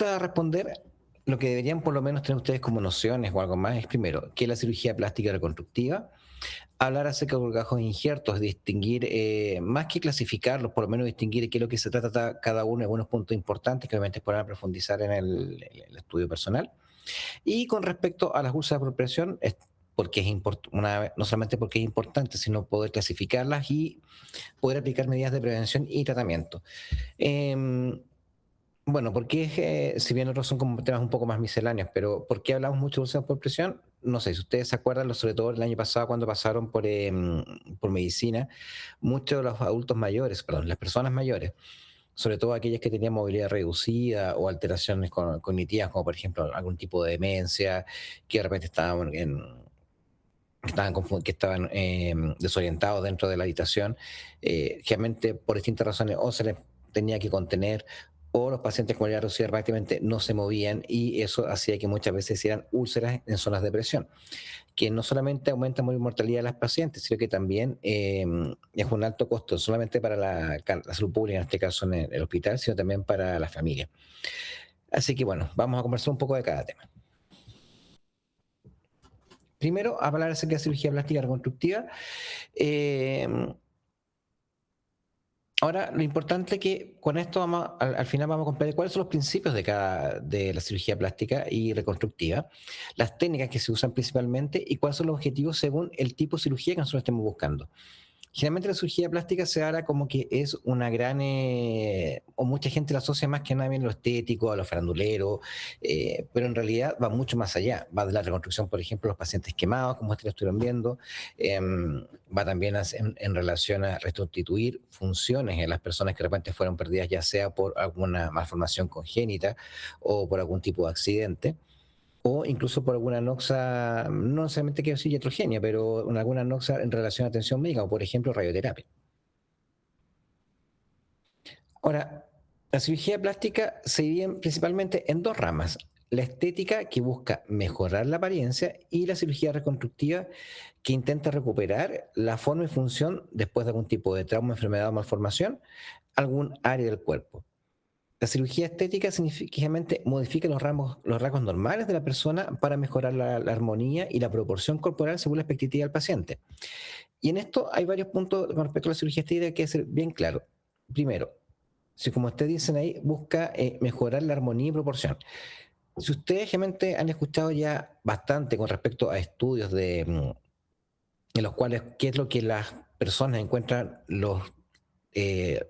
Para responder, lo que deberían por lo menos tener ustedes como nociones o algo más es primero, que la cirugía plástica reconstructiva, hablar acerca de colgajos e injertos, distinguir, más que clasificarlos, por lo menos distinguir de qué es lo que se trata cada uno, algunos puntos importantes que obviamente podrán profundizar en el estudio personal. Y con respecto a las úlceras por presión, es porque no solamente porque es importante, sino poder clasificarlas y poder aplicar medidas de prevención y tratamiento. Em, bueno, porque si bien otros son como temas un poco más misceláneos, pero ¿por qué hablamos mucho de úlceras por presión? No sé, si ustedes se acuerdan, sobre todo el año pasado cuando pasaron por medicina, muchos de los adultos mayores, perdón, las personas mayores, sobre todo aquellas que tenían movilidad reducida o alteraciones cognitivas, como por ejemplo algún tipo de demencia, que de repente que estaban desorientados dentro de la habitación, generalmente por distintas razones o se les tenía que contener o los pacientes con movilidad reducida prácticamente no se movían y eso hacía que muchas veces hicieran úlceras en zonas de presión, que no solamente aumenta la mortalidad de las pacientes, sino que también es un alto costo, no solamente para la salud pública, en este caso en el hospital, sino también para la familia. Así que bueno, vamos a conversar un poco de cada tema. Primero, hablar acerca de cirugía plástica reconstructiva. Eh, Ahora, lo importante es que con esto al final vamos a comprender cuáles son los principios de la cirugía plástica y reconstructiva, las técnicas que se usan principalmente y cuáles son los objetivos según el tipo de cirugía que nosotros estemos buscando. Generalmente la cirugía plástica se habla como que es una gran, o mucha gente la asocia más que nada bien a lo estético, a lo farandulero, pero en realidad va mucho más allá. Va de la reconstrucción, por ejemplo, de los pacientes quemados, como ustedes estuvieron viendo, va también en relación a restituir funciones en las personas que de repente fueron perdidas, ya sea por alguna malformación congénita o por algún tipo de accidente o incluso por alguna noxa, no necesariamente quiero decir iatrogenia, pero alguna noxa en relación a atención médica, o por ejemplo radioterapia. Ahora, la cirugía plástica se divide principalmente en dos ramas. La estética, que busca mejorar la apariencia, y la cirugía reconstructiva, que intenta recuperar la forma y función después de algún tipo de trauma, enfermedad o malformación, algún área del cuerpo. La cirugía estética significativamente modifica los rasgos normales de la persona para mejorar la armonía y la proporción corporal según la expectativa del paciente. Y en esto hay varios puntos con respecto a la cirugía estética que hay que ser bien claro. Primero, si como ustedes dicen ahí, busca mejorar la armonía y proporción. Si ustedes realmente han escuchado ya bastante con respecto a estudios en los cuales qué es lo que las personas encuentran los eh,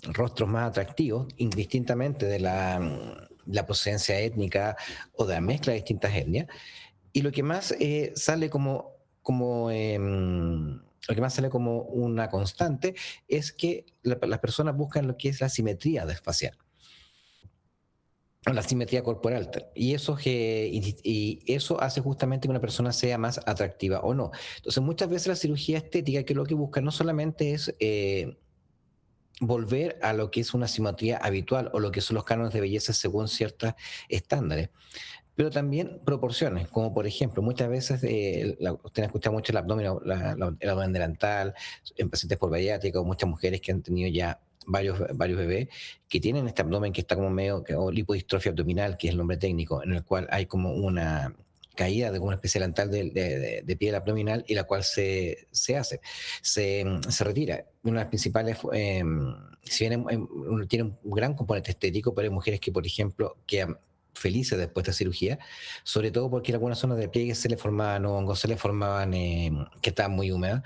rostros más atractivos, indistintamente de la procedencia étnica o de la mezcla de distintas etnias. Y lo que más sale lo que más sale como una constante es que las personas buscan lo que es la simetría facial, o la simetría corporal. Y eso hace justamente que una persona sea más atractiva o no. Entonces, muchas veces la cirugía estética, que lo que busca no solamente es volver a lo que es una simetría habitual o lo que son los cánones de belleza según ciertos estándares, pero también proporciones, como por ejemplo, muchas veces usted ha escuchado mucho el abdomen, el abdomen delantal, en pacientes por bariátrica o muchas mujeres que han tenido ya varios bebés que tienen este abdomen que está como medio, o lipodistrofia abdominal, que es el nombre técnico, en el cual hay como una caída de una especie de delantal de piel abdominal y la cual se retira. Una de las principales, si bien tiene un gran componente estético, pero hay mujeres que, por ejemplo, quedan felices después de esta cirugía, sobre todo porque en algunas zonas de pliegue se le formaban hongos, se le formaban que estaban muy húmedas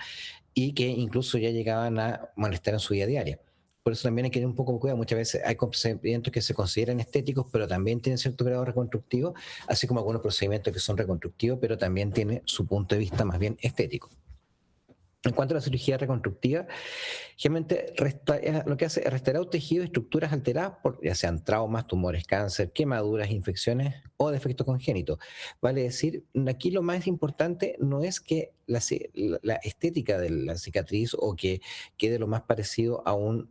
y que incluso ya llegaban a molestar en su vida diaria. Por eso también hay que tener un poco de cuidado. Muchas veces hay procedimientos que se consideran estéticos, pero también tienen cierto grado reconstructivo, así como algunos procedimientos que son reconstructivos, pero también tienen su punto de vista más bien estético. En cuanto a la cirugía reconstructiva, generalmente lo que hace es restaurar tejidos y estructuras alteradas por ya sean traumas, tumores, cáncer, quemaduras, infecciones o defectos congénitos. Vale decir, aquí lo más importante no es que la estética de la cicatriz o que quede lo más parecido a un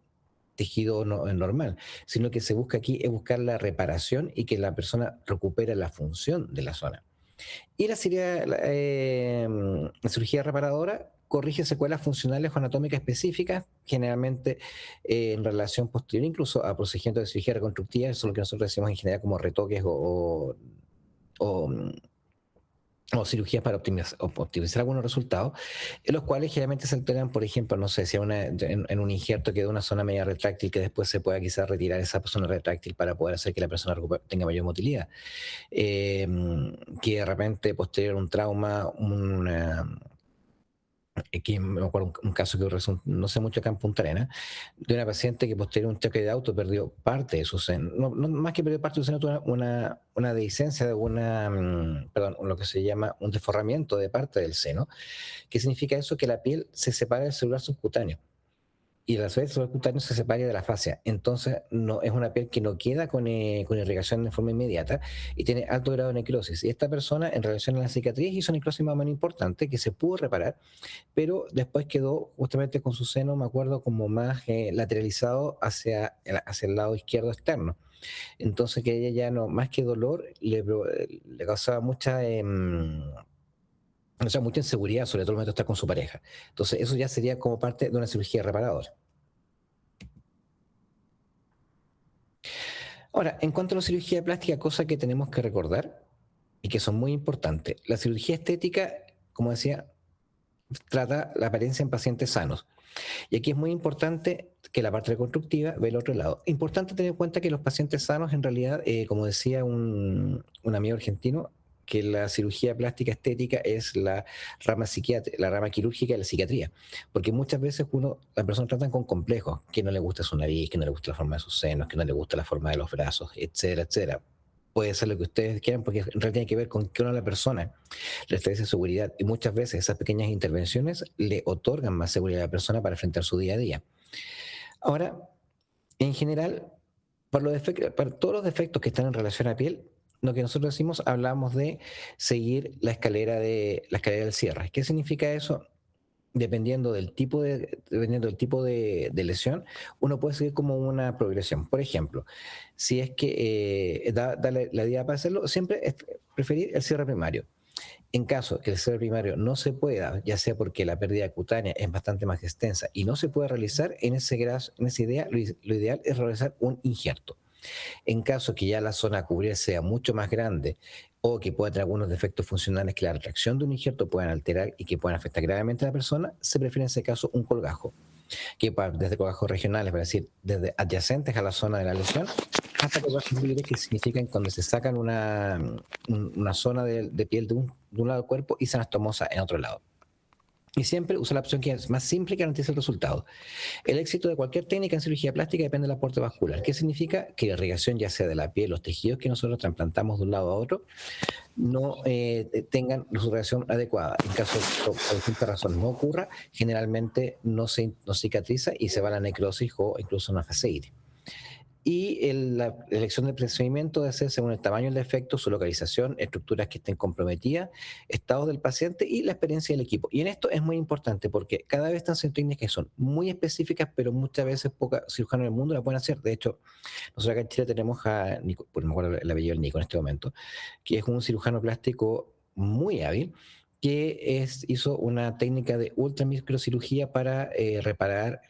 tejido normal, sino que se busca aquí es buscar la reparación y que la persona recupere la función de la zona. Y la cirugía reparadora corrige secuelas funcionales o anatómicas específicas, generalmente en relación posterior incluso a procedimientos de cirugía reconstructiva, eso es lo que nosotros decimos en general como retoques o, mm, o cirugías para optimizar algunos resultados, en los cuales generalmente se alteran, por ejemplo, no sé, si en un injerto queda una zona media retráctil que después se pueda quizás retirar esa zona retráctil para poder hacer que la persona tenga mayor motilidad. Eh, que de repente posterior a un trauma, aquí me acuerdo un caso que no sé mucho acá en Punta Arenas, de una paciente que posterior a un choque de auto perdió parte de su seno, más que perdió parte de su seno, tuvo una dehiscencia de perdón, lo que se llama un desforramiento de parte del seno. ¿Qué significa eso? Que la piel se separa del celular subcutáneo y a la vez el celular cutáneo se separa de la fascia. Entonces, no, es una piel que no queda con irrigación de forma inmediata y tiene alto grado de necrosis. Y esta persona, en relación a la cicatriz, hizo una necrosis más o menos importante que se pudo reparar, pero después quedó justamente con su seno, me acuerdo, como más lateralizado hacia el lado izquierdo externo. Entonces, que ella ya no, más que dolor, le causaba o sea, mucha inseguridad, sobre todo el momento de estar con su pareja. Entonces, eso ya sería como parte de una cirugía reparadora. Ahora, en cuanto a la cirugía plástica, cosa que tenemos que recordar y que son muy importantes. La cirugía estética, como decía, trata la apariencia en pacientes sanos. Y aquí es muy importante que la parte reconstructiva ve el otro lado. Importante tener en cuenta que los pacientes sanos, en realidad, como decía un amigo argentino, que la cirugía plástica estética es la rama quirúrgica de la psiquiatría. Porque muchas veces las personas tratan con complejos, que no le gusta su nariz, que no le gusta la forma de sus senos, que no le gusta la forma de los brazos, etcétera, etcétera. Puede ser lo que ustedes quieran, porque en realidad tiene que ver con que la persona le establece seguridad. Y muchas veces esas pequeñas intervenciones le otorgan más seguridad a la persona para enfrentar su día a día. Ahora, en general, para todos los defectos que están en relación a piel, lo que nosotros decimos, hablamos de seguir la escalera del cierre. ¿Qué significa eso? Dependiendo del tipo de lesión, uno puede seguir como una progresión. Por ejemplo, si es que da la idea para hacerlo, siempre es preferir el cierre primario. En caso que el cierre primario no se pueda, ya sea porque la pérdida cutánea es bastante más extensa y no se puede realizar, en esa idea lo ideal es realizar un injerto. En caso que ya la zona a cubrir sea mucho más grande o que pueda tener algunos defectos funcionales que la retracción de un injerto puedan alterar y que puedan afectar gravemente a la persona, se prefiere en ese caso un colgajo, que desde colgajos regionales, es decir, desde adyacentes a la zona de la lesión, hasta colgajos libres, que significan cuando se sacan una zona de piel de un lado del cuerpo y se anastomosa en otro lado. Y siempre usa la opción que es más simple y garantiza el resultado. El éxito de cualquier técnica en cirugía plástica depende del aporte vascular. ¿Qué significa? Que la irrigación, ya sea de la piel, los tejidos que nosotros trasplantamos de un lado a otro, no tengan su reacción adecuada. En caso de por distintas razones no ocurra, generalmente no cicatriza y se va a la necrosis o incluso una fasciitis. Y la elección del procedimiento debe ser según el tamaño del defecto, su localización, estructuras que estén comprometidas, estados del paciente y la experiencia del equipo. Y en esto es muy importante porque cada vez están haciendo técnicas que son muy específicas, pero muchas veces pocos cirujanos en el mundo la pueden hacer. De hecho, nosotros acá en Chile tenemos a Nico, pues no me acuerdo el apellido del Nico en este momento, que es un cirujano plástico muy hábil, que hizo una técnica de ultramicrocirugía para reparar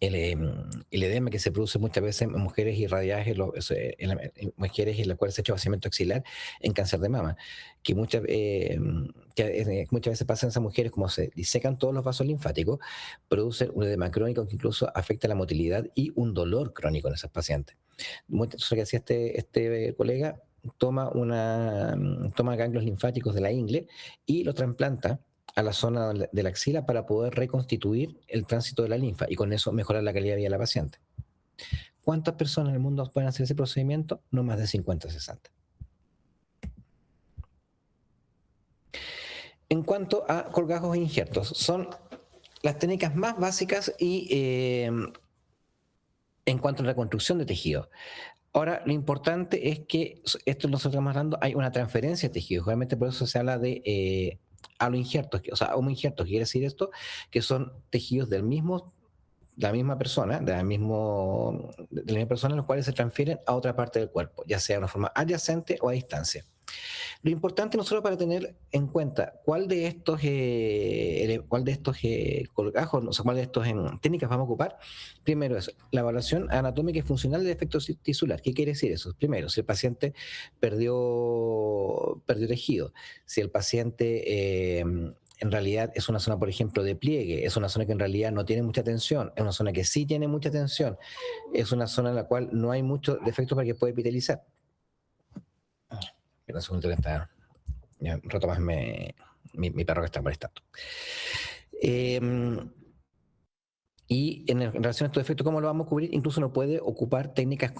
el edema que se produce muchas veces en mujeres irradiadas en mujeres en las cuales se ha hecho vaciamiento axilar en cáncer de mama, que muchas veces pasa en esas mujeres, como se disecan todos los vasos linfáticos, producen un edema crónico que incluso afecta la motilidad y un dolor crónico en esas pacientes. Entonces, lo que hacía este colega, toma ganglios linfáticos de la ingle y los trasplanta a la zona de la axila para poder reconstituir el tránsito de la linfa y con eso mejorar la calidad de vida de la paciente. ¿Cuántas personas en el mundo pueden hacer ese procedimiento? No más de 50 o 60. En cuanto a colgajos e injertos, son las técnicas más básicas y en cuanto a la reconstrucción de tejido. Ahora, lo importante es que esto nosotros estamos hablando, hay una transferencia de tejido. Realmente por eso se habla de aloinjertos, o sea, homoinjertos. ¿Qué quiere decir esto? Que son tejidos del mismo la misma persona, de la misma persona, los cuales se transfieren a otra parte del cuerpo, ya sea de una forma adyacente o a distancia. Lo importante nosotros para tener en cuenta cuál de estos colgajos, o sea, cuál de estos técnicas vamos a ocupar, primero es la evaluación anatómica y funcional del defecto tisular. ¿Qué quiere decir eso? Primero, si el paciente perdió tejido, si el paciente en realidad es una zona, por ejemplo, de pliegue, es una zona que en realidad no tiene mucha tensión, es una zona que sí tiene mucha tensión, es una zona en la cual no hay muchos defectos para que pueda epitelizar. Espera un segundo que está. Ya, rato más mi perro que está molestando. Y en relación a estos efectos, ¿cómo lo vamos a cubrir? Incluso uno puede ocupar técnicas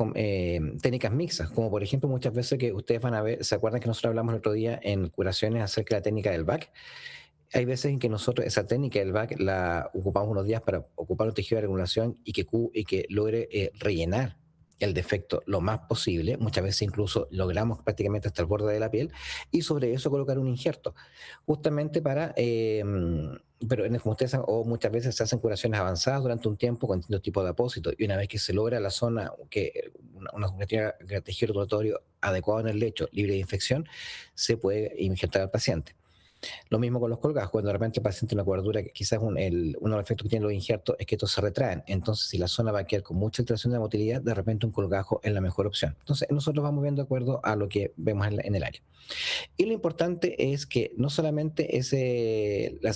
mixtas, como por ejemplo muchas veces que ustedes van a ver, ¿se acuerdan que nosotros hablamos el otro día en curaciones acerca de la técnica del back? Hay veces en que nosotros esa técnica del back la ocupamos unos días para ocupar un tejido de regulación y que logre rellenar el defecto lo más posible. Muchas veces incluso logramos prácticamente hasta el borde de la piel y sobre eso colocar un injerto, justamente para, pero como ustedes saben, o muchas veces se hacen curaciones avanzadas durante un tiempo con distintos tipos de apósitos y una vez que se logra la zona, que una tejido rotatorio adecuado en el lecho, libre de infección, se puede injertar al paciente. Lo mismo con los colgajos, cuando de repente el paciente tiene una cobertura, que quizás uno de los efectos que tienen los injertos es que estos se retraen. Entonces, si la zona va a quedar con mucha alteración de la motilidad, de repente un colgajo es la mejor opción. Entonces, nosotros vamos viendo de acuerdo a lo que vemos en el área. Y lo importante es que no solamente la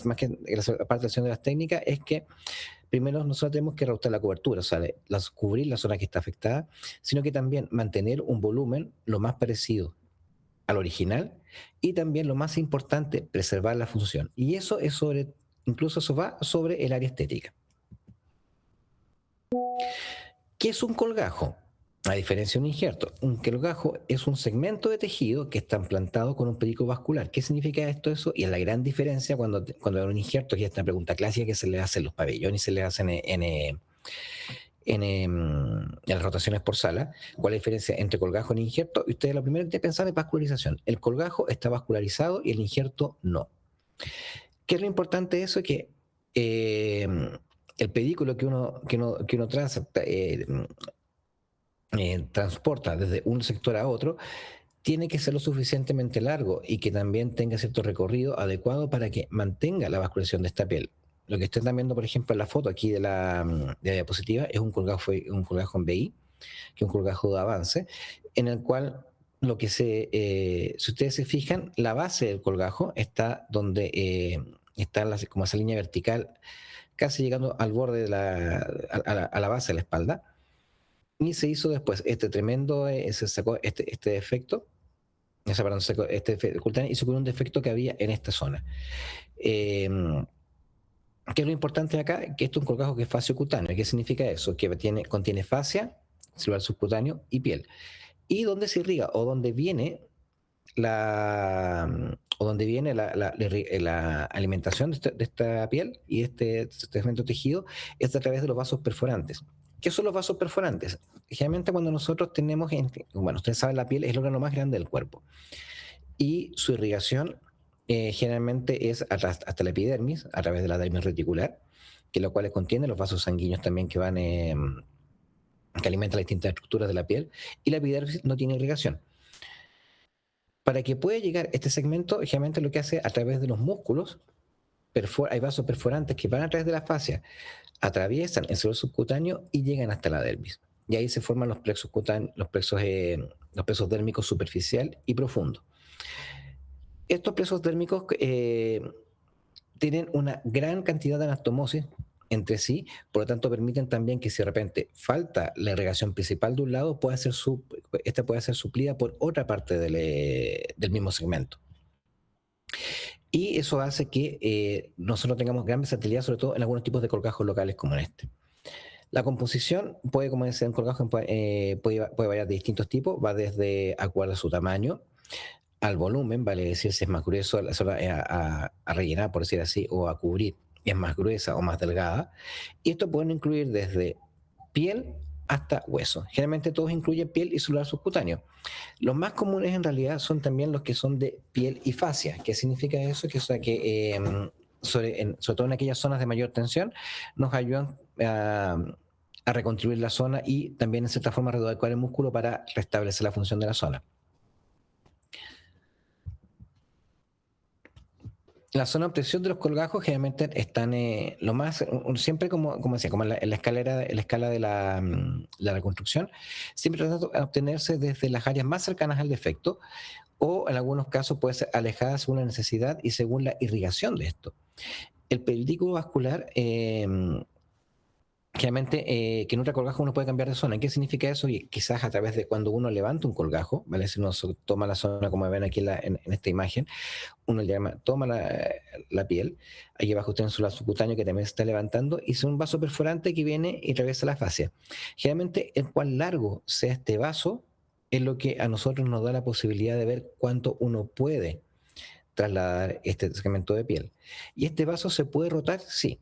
parte de las técnicas, es que primero nosotros tenemos que reajustar la cobertura, o sea, cubrir la zona que está afectada, sino que también mantener un volumen lo más parecido al original y también lo más importante, preservar la función. Y eso es incluso eso va sobre el área estética. ¿Qué es un colgajo? A diferencia de un injerto, un colgajo es un segmento de tejido que está implantado con un pedicle vascular. ¿Qué significa esto? Eso, y es la gran diferencia cuando hay un injerto, que es una pregunta clásica que se le hace en los pabellones y se le hacen en las rotaciones por sala. ¿Cuál es la diferencia entre colgajo y injerto? Y ustedes lo primero que tienen que pensar es vascularización. El colgajo está vascularizado y el injerto no. ¿Qué es lo importante de eso? Que el pedículo que uno transporta desde un sector a otro tiene que ser lo suficientemente largo y que también tenga cierto recorrido adecuado para que mantenga la vascularización de esta piel. Lo que están viendo, por ejemplo, en la foto aquí de la diapositiva es un colgajo en BI, que es un colgajo de avance, en el cual si ustedes se fijan, la base del colgajo está donde está como esa línea vertical, casi llegando al borde a la base de la espalda. Y se hizo después se sacó este defecto, perdón, se sacó este defecto cutáneo y se curó un defecto que había en esta zona. ¿Qué es lo importante acá? Que esto es un colgajo que es fasciocutáneo. ¿Qué significa eso? Que contiene fascia, celular subcutáneo y piel. Y donde se irriga o donde viene la alimentación de esta piel y este segmento tejido es a través de los vasos perforantes. ¿Qué son los vasos perforantes? Generalmente cuando nosotros tenemos, bueno, ustedes saben, la piel es el órgano más grande del cuerpo y su irrigación generalmente es hasta la epidermis, a través de la dermis reticular, que lo cual contiene los vasos sanguíneos también que alimentan las distintas estructuras de la piel, y la epidermis no tiene irrigación. Para que pueda llegar este segmento, generalmente lo que hace a través de los músculos, hay vasos perforantes que van a través de la fascia, atraviesan el suelo subcutáneo y llegan hasta la dermis. Y ahí se forman los plexos dérmicos superficial y profundo. Estos plexos dérmicos tienen una gran cantidad de anastomosis entre sí, por lo tanto permiten también que si de repente falta la irrigación principal de un lado, esta puede ser suplida por otra parte del mismo segmento. Y eso hace que nosotros tengamos gran versatilidad, sobre todo en algunos tipos de colgajos locales como en este. La composición puede, como decía, un colgajo puede variar de distintos tipos, va desde acuerdo a su tamaño, al volumen, vale decir si es más grueso la zona a rellenar, por decir así, o a cubrir, es más gruesa o más delgada. Y esto puede incluir desde piel hasta hueso. Generalmente todos incluyen piel y celular subcutáneo. Los más comunes en realidad son también los que son de piel y fascia. ¿Qué significa eso? Que sobre todo en aquellas zonas de mayor tensión, nos ayudan a reconstruir la zona y también en cierta forma reeducar el músculo para restablecer la función de la zona. La zona de obtención de los colgajos generalmente están siempre como decía, como en la escala de la reconstrucción, siempre tratando de obtenerse desde las áreas más cercanas al defecto o en algunos casos puede ser alejada según la necesidad y según la irrigación de esto. El películo vascular generalmente, que en otra colgajo uno puede cambiar de zona. ¿Qué significa eso? Y quizás a través de cuando uno levanta un colgajo, ¿vale? Si uno toma la zona como ven aquí en esta imagen, uno le llama, toma la piel, aquí abajo tiene su lazo cutáneo que también se está levantando, y es un vaso perforante que viene y atraviesa la fascia. Generalmente, el cuán largo sea este vaso es lo que a nosotros nos da la posibilidad de ver cuánto uno puede trasladar este segmento de piel. ¿Y este vaso se puede rotar? Sí.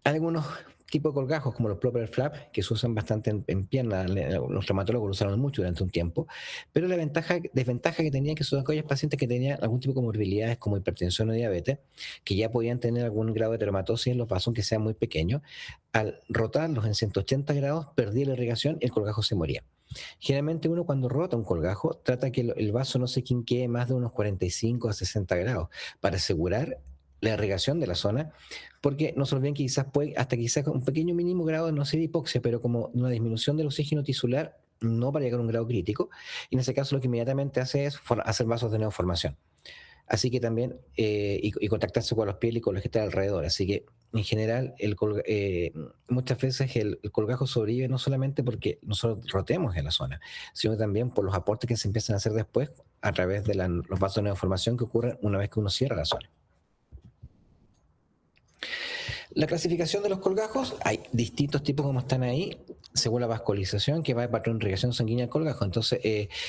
Hay algunos tipos de colgajos, como los proper flap, que se usan bastante en piernas, los traumatólogos lo usaron mucho durante un tiempo, pero la desventaja que tenían que son aquellos pacientes que tenían algún tipo de comorbilidades como hipertensión o diabetes, que ya podían tener algún grado de teratosis en los vasos, que sea muy pequeño, al rotarlos en 180 grados perdía la irrigación y el colgajo se moría. Generalmente uno cuando rota un colgajo trata que el vaso no se quinquee más de unos 45 a 60 grados para asegurar la irrigación de la zona, porque no se olviden que hasta quizás un pequeño mínimo grado de no ser hipoxia, pero como una disminución del oxígeno tisular, no para llegar a un grado crítico, y en ese caso lo que inmediatamente hace es hacer vasos de neoformación. Así que también, y contactarse con los pieles y con los que están alrededor. Así que, en general, muchas veces el colgajo sobrevive no solamente porque nosotros rotemos en la zona, sino también por los aportes que se empiezan a hacer después a través de los vasos de neoformación que ocurren una vez que uno cierra la zona. La clasificación de los colgajos, hay distintos tipos como están ahí, según la vascularización que va de patrón de irrigación sanguínea al colgajo. Entonces,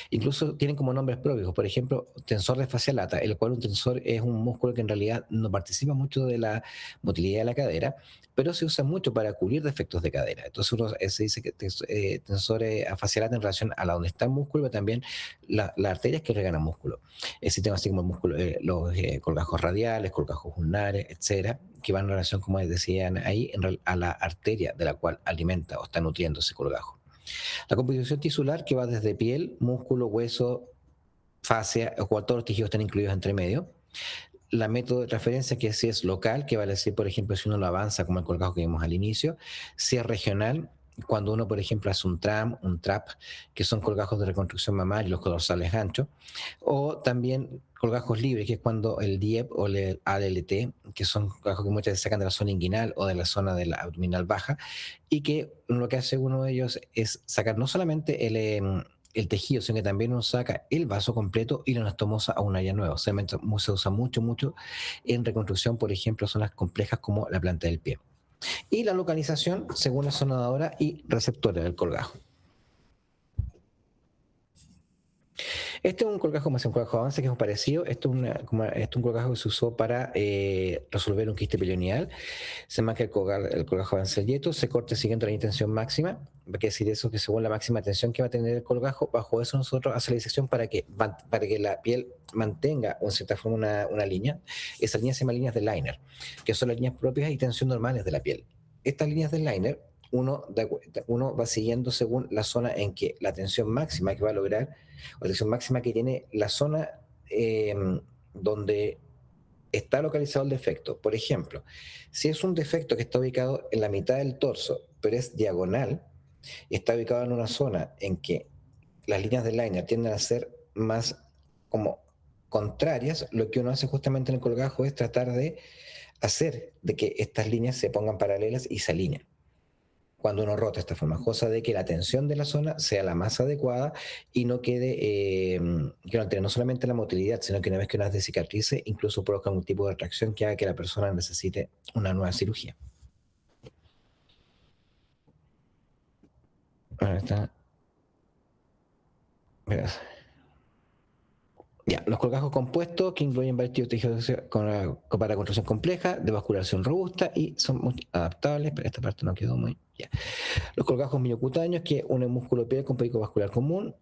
incluso tienen como nombres propios. Por ejemplo, tensor de fascia lata, el cual un tensor es un músculo que en realidad no participa mucho de la motilidad de la cadera, pero se usa mucho para cubrir defectos de cadera. Entonces, se dice que tensor a fascia lata en relación a la donde está el músculo, pero también las arterias que regan el músculo. Existen así como el músculo, los colgajos radiales, colgajos ulnares, etcétera, que van en relación, como decían ahí, a la arteria de la cual alimenta o está nutriendo ese colgajo. La composición tisular, que va desde piel, músculo, hueso, fascia, o cual todos los tejidos están incluidos entre medio. La método de transferencia, que si es local, que vale decir, por ejemplo, si uno lo avanza como el colgajo que vimos al inicio. Si es regional, cuando uno, por ejemplo, hace un TRAM, un TRAP, que son colgajos de reconstrucción mamaria y los dorsales anchos, o también colgajos libres, que es cuando el DIEP o el ALT, que son colgajos que muchas veces sacan de la zona inguinal o de la zona de la abdominal baja, y que lo que hace uno de ellos es sacar no solamente el tejido, sino que también uno saca el vaso completo y lo anastomosa a un área nueva. O sea, se usa mucho en reconstrucción, por ejemplo, zonas complejas como la planta del pie. Y la localización según la zona dadora y receptora del colgajo. Este es un colgajo más un colgajo avance que es un parecido. Esto es un colgajo que se usó para resolver un quiste perioneal. Se marca el colgajo avance del yeto, se corta siguiendo la intención máxima. Va a decir eso, que según la máxima tensión que va a tener el colgajo, bajo eso nosotros hacemos la disección para que la piel mantenga en cierta forma una línea. Esas líneas se llaman líneas de Liner, que son las líneas propias y tensión normales de la piel. Estas líneas de Liner uno va siguiendo según la zona en que la tensión máxima que va a lograr, o la tensión máxima que tiene la zona donde está localizado el defecto. Por ejemplo, si es un defecto que está ubicado en la mitad del torso, pero es diagonal, y está ubicado en una zona en que las líneas de liner tienden a ser más como contrarias, lo que uno hace justamente en el colgajo es tratar de hacer de que estas líneas se pongan paralelas y se alineen cuando uno rota de esta forma, cosa de que la tensión de la zona sea la más adecuada y no quede, que no altere no solamente la motilidad, sino que una vez que una vez cicatrice, incluso provoca algún tipo de retracción que haga que la persona necesite una nueva cirugía. Ahora está. Verás. Ya, los colgajos compuestos que incluyen varios tejidos para construcción compleja, de vascularización robusta y son muy adaptables, pero esta parte no quedó muy bien. Los colgajos miocutáneos, que unen músculo piel con película vascular común,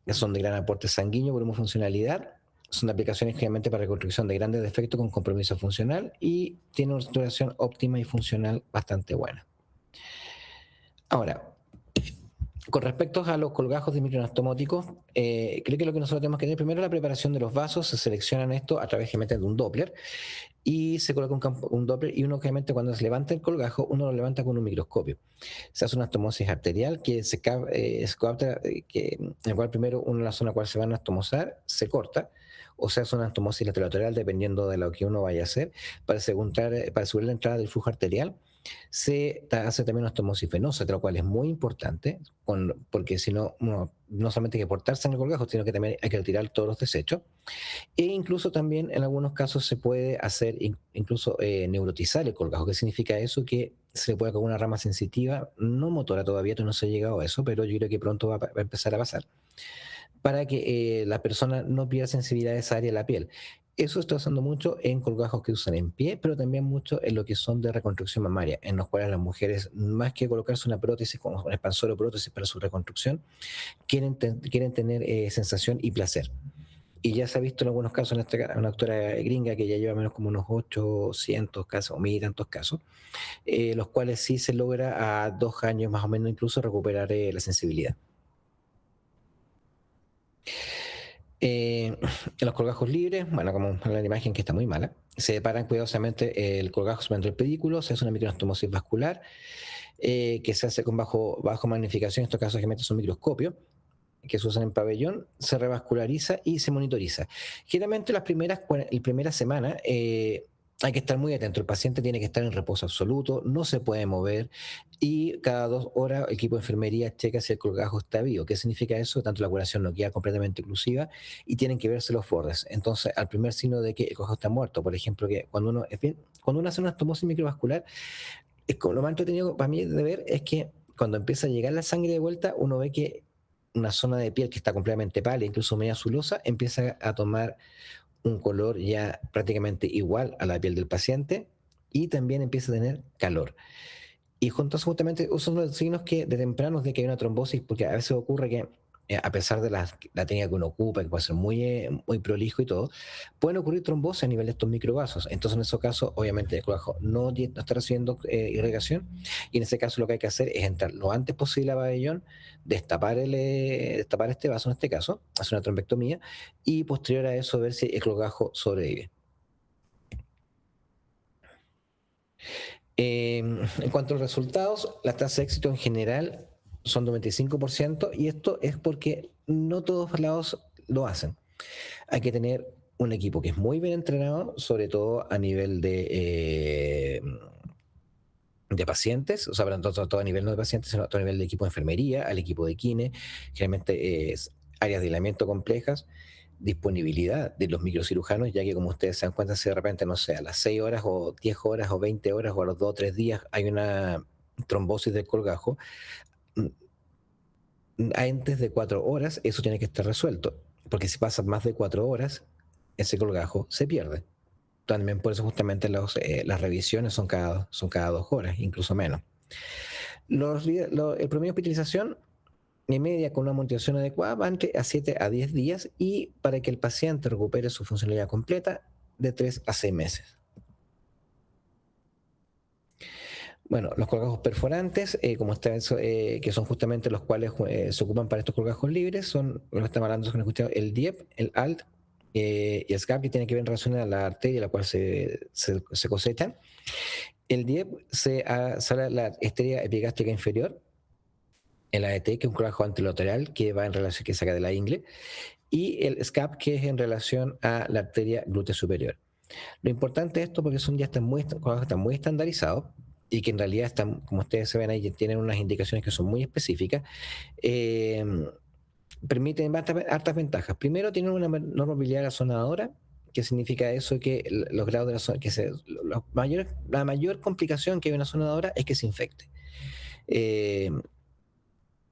que son de gran aporte sanguíneo, volumen, funcionalidad, Son aplicaciones generalmente para reconstrucción de grandes defectos con compromiso funcional y tiene una duración óptima y funcional bastante buena. Ahora, con respecto a los colgajos de microanastomóticos, creo que lo que nosotros tenemos que tener primero es la preparación de los vasos. Se seleccionan esto a través generalmente de un Doppler y se coloca un Doppler, y uno obviamente cuando se levanta el colgajo, uno lo levanta con un microscopio. Se hace una anastomosis arterial que se capta, en la cual primero la zona en la cual se va a anastomosar se corta, o se hace una anastomosis lateral dependiendo de lo que uno vaya a hacer para asegurar la entrada del flujo arterial. Se hace también una anastomosis venosa, lo cual es muy importante, porque si no, no solamente hay que portar sangre colgajo, sino que también hay que retirar todos los desechos. E incluso también en algunos casos se puede hacer incluso neurotizar el colgajo. ¿Qué significa eso? Que se puede con una rama sensitiva, no motora todavía, no se ha llegado a eso, pero yo creo que pronto va a empezar a pasar, para que la persona no pierda sensibilidad a esa área de la piel. Eso está usando mucho en colgajos que usan en pie, pero también mucho en lo que son de reconstrucción mamaria, en los cuales las mujeres, más que colocarse una prótesis como un expansor o prótesis para su reconstrucción, quieren tener sensación y placer. Y ya se ha visto en algunos casos, una doctora gringa que ya lleva menos como unos 800 casos o 1000 y tantos casos, los cuales sí se logra a 2 años más o menos incluso recuperar la sensibilidad. En los colgajos libres, bueno, como en la imagen que está muy mala, se separan cuidadosamente el colgajo sobre el pedículo, se hace una microanastomosis vascular que se hace con bajo magnificación, en estos casos generalmente es un microscopio, que se usan en pabellón, se revasculariza y se monitoriza. Generalmente la primera semana hay que estar muy atento. El paciente tiene que estar en reposo absoluto, no se puede mover, y cada 2 horas el equipo de enfermería checa si el colgajo está vivo. ¿Qué significa eso? Tanto la curación no queda completamente oclusiva y tienen que verse los bordes. Entonces, al primer signo de que el colgajo está muerto, por ejemplo, que cuando uno hace una estomosis microvascular, lo más entretenido para mí de ver es que cuando empieza a llegar la sangre de vuelta, uno ve que una zona de piel que está completamente pálida, incluso media azulosa, empieza a tomar un color ya prácticamente igual a la piel del paciente, y también empieza a tener calor. Y entonces justamente esos son los signos que de tempranos de que hay una trombosis, porque a veces ocurre que a pesar de la técnica que uno ocupa, que puede ser muy prolijo y todo, pueden ocurrir trombosis a nivel de estos microvasos. Entonces en esos casos, obviamente, el colgajo no está recibiendo irrigación, y en ese caso lo que hay que hacer es entrar lo antes posible a pabellón, destapar este vaso en este caso, hacer una trombectomía, y posterior a eso ver si el colgajo sobrevive. En cuanto a los resultados, la tasa de éxito en general son 95%, y esto es porque no todos lados lo hacen. Hay que tener un equipo que es muy bien entrenado, sobre todo a nivel de pacientes, o sea, pero todo a nivel no de pacientes, sino a todo nivel de equipo de enfermería, al equipo de kine, generalmente es áreas de aislamiento complejas, disponibilidad de los microcirujanos, ya que como ustedes se dan cuenta, si de repente, no sé, a las 6 horas o 10 horas o 20 horas o a los 2 o 3 días hay una trombosis del colgajo, antes de 4 horas eso tiene que estar resuelto, porque si pasa más de 4 horas, ese colgajo se pierde. También por eso justamente las revisiones son cada 2 horas, incluso menos. El promedio de hospitalización en media con una monitorización adecuada va entre a 7 a 10 días, y para que el paciente recupere su funcionalidad completa, de 3 a 6 meses. Bueno, los colgajos perforantes, que son justamente los cuales se ocupan para estos colgajos libres, son los que estamos hablando, el DIEP, el ALT y el SCAP, que tienen que ver en relación a la arteria, la cual se cosechan. El DIEP sale la arteria epigástrica inferior, el AET, que es un colgajo anterolateral que va en relación, que saca de la ingle, y el SCAP, que es en relación a la arteria glútea superior. Lo importante de esto, porque están muy estandarizados, y que en realidad están, como ustedes se ven ahí, tienen unas indicaciones que son muy específicas, permiten hartas ventajas. Primero, tienen una norma biliar sonadora, que significa eso, que los grados de la mayor complicación que hay en una sonadora es que se infecte.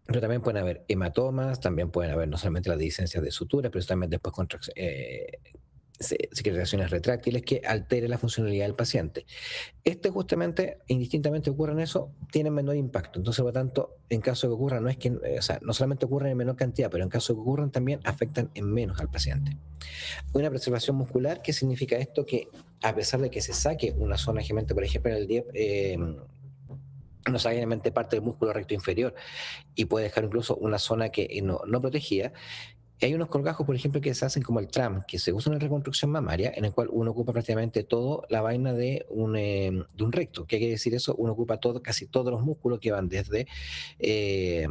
Pero también pueden haber hematomas, también pueden haber no solamente las dehiscencias de sutura, pero también después cicatrizaciones retráctiles que alteren la funcionalidad del paciente. Justamente, indistintamente ocurra en eso, tienen menor impacto. Entonces, por lo tanto, en caso de que ocurra, no es que, o sea, no solamente ocurren en menor cantidad, pero en caso de que ocurran también afectan en menos al paciente. Una preservación muscular, ¿qué significa esto? Que a pesar de que se saque una zona gemente, por ejemplo, en el DIEP, no solamente parte del músculo recto inferior y puede dejar incluso una zona que no protegida. Hay unos colgajos, por ejemplo, que se hacen como el TRAM, que se usan en reconstrucción mamaria, en el cual uno ocupa prácticamente toda la vaina de un recto. ¿Qué quiere decir eso? Uno ocupa casi todos los músculos que van desde eh,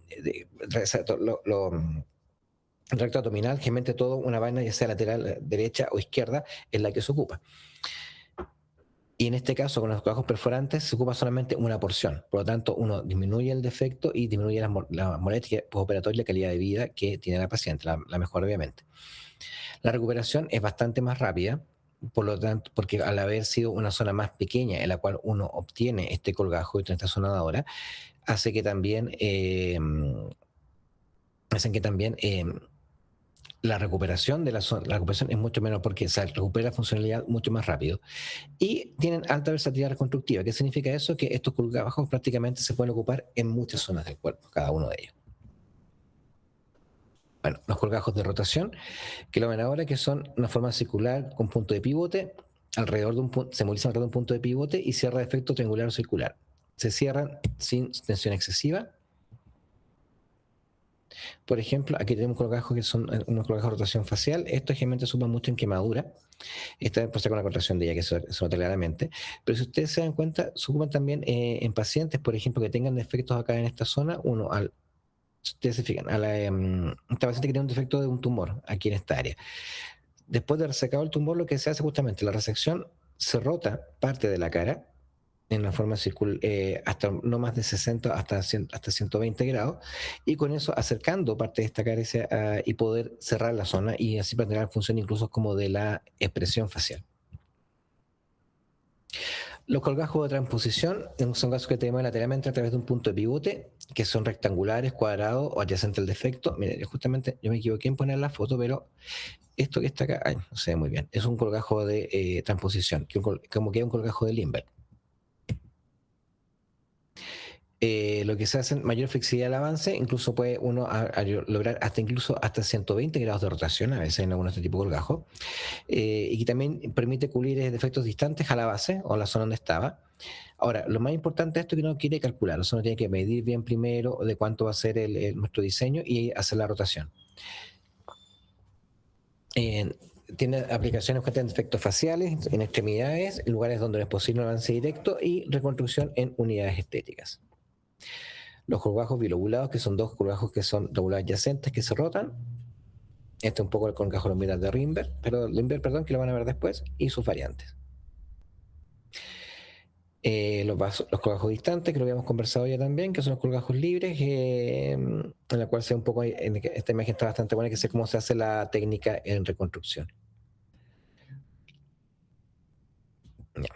el recto abdominal, generalmente todo una vaina, ya sea lateral, derecha o izquierda, es la que se ocupa. Y en este caso, con los colgajos perforantes, se ocupa solamente una porción. Por lo tanto, uno disminuye el defecto y disminuye la molestia postoperatoria y la calidad de vida que tiene la paciente, la mejor, obviamente. La recuperación es bastante más rápida, por lo tanto, porque al haber sido una zona más pequeña en la cual uno obtiene este colgajo y esta zona de ahora, hace que también, hacen que también la recuperación de la recuperación es mucho menor porque se recupera la funcionalidad mucho más rápido. Y tienen alta versatilidad reconstructiva. ¿Qué significa eso? Que estos colgajos prácticamente se pueden ocupar en muchas zonas del cuerpo, cada uno de ellos. Bueno, los colgajos de rotación, que lo ven ahora, que son una forma circular con punto de pivote, alrededor de un punto, se movilizan alrededor de un punto de pivote y cierra de efecto triangular o circular. Se cierran sin tensión excesiva. Por ejemplo, aquí tenemos colgajos que son unos colgajos de rotación facial. Estos generalmente se usan mucho en quemadura. Esta pasa con la contracción de ella, que se nota claramente. Pero si ustedes se dan cuenta, se ocupan también en pacientes, por ejemplo, que tengan defectos acá en esta zona. Si ustedes se fijan, esta paciente que tiene un defecto de un tumor aquí en esta área. Después de resecado el tumor, lo que se hace justamente la resección, se rota parte de la cara en la forma circular, hasta no más de 60 hasta 120 grados, y con eso acercando parte de esta cara y poder cerrar la zona y así para tener función incluso como de la expresión facial. Los colgajos de transposición son casos que tenemos lateralmente a través de un punto de pivote, que son rectangulares, cuadrados o adyacentes al defecto. Miren, justamente yo me equivoqué en poner la foto, pero esto que está acá, no se ve muy bien, es un colgajo de transposición, como que es un colgajo de Lindbergh. Lo que se hace mayor flexibilidad al avance, incluso puede uno lograr hasta 120 grados de rotación, a veces en algunos de este tipo de colgajo, y que también permite cubrir defectos distantes a la base o a la zona donde estaba. Ahora, lo más importante de esto es que uno quiere calcular, uno tiene que medir bien primero de cuánto va a ser nuestro diseño y hacer la rotación. Tiene aplicaciones que tienen defectos faciales, en extremidades, en lugares donde no es posible un avance directo y reconstrucción en unidades estéticas. Los colgajos bilobulados, que son dos colgajos que son lobulados adyacentes que se rotan. Este es un poco el colgajo lombrical de Lindbergh, que lo van a ver después, y sus variantes. Los colgajos distantes, que lo habíamos conversado ya también, que son los colgajos libres, en la cual se un poco, esta imagen está bastante buena, que sé cómo se hace la técnica en reconstrucción. Ya.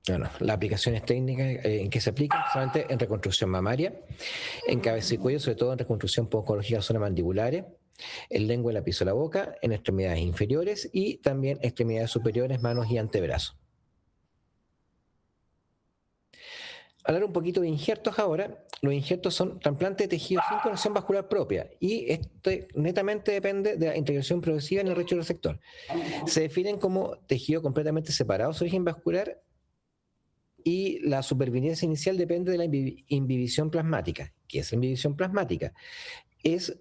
Bueno, las aplicaciones técnicas en que se aplican solamente en reconstrucción mamaria, en cabeza y cuello, sobre todo en reconstrucción oncológica zona mandibulares, en lengua y la piso de la boca, en extremidades inferiores y también extremidades superiores, manos y antebrazos. Hablar un poquito de injertos ahora. Los injertos son trasplantes de tejido sin conexión vascular propia y esto netamente depende de la integración progresiva en el retroreceptor. Se definen como tejido completamente separado de su origen vascular y la supervivencia inicial depende de la inhibición plasmática. ¿Qué es la inhibición plasmática? Es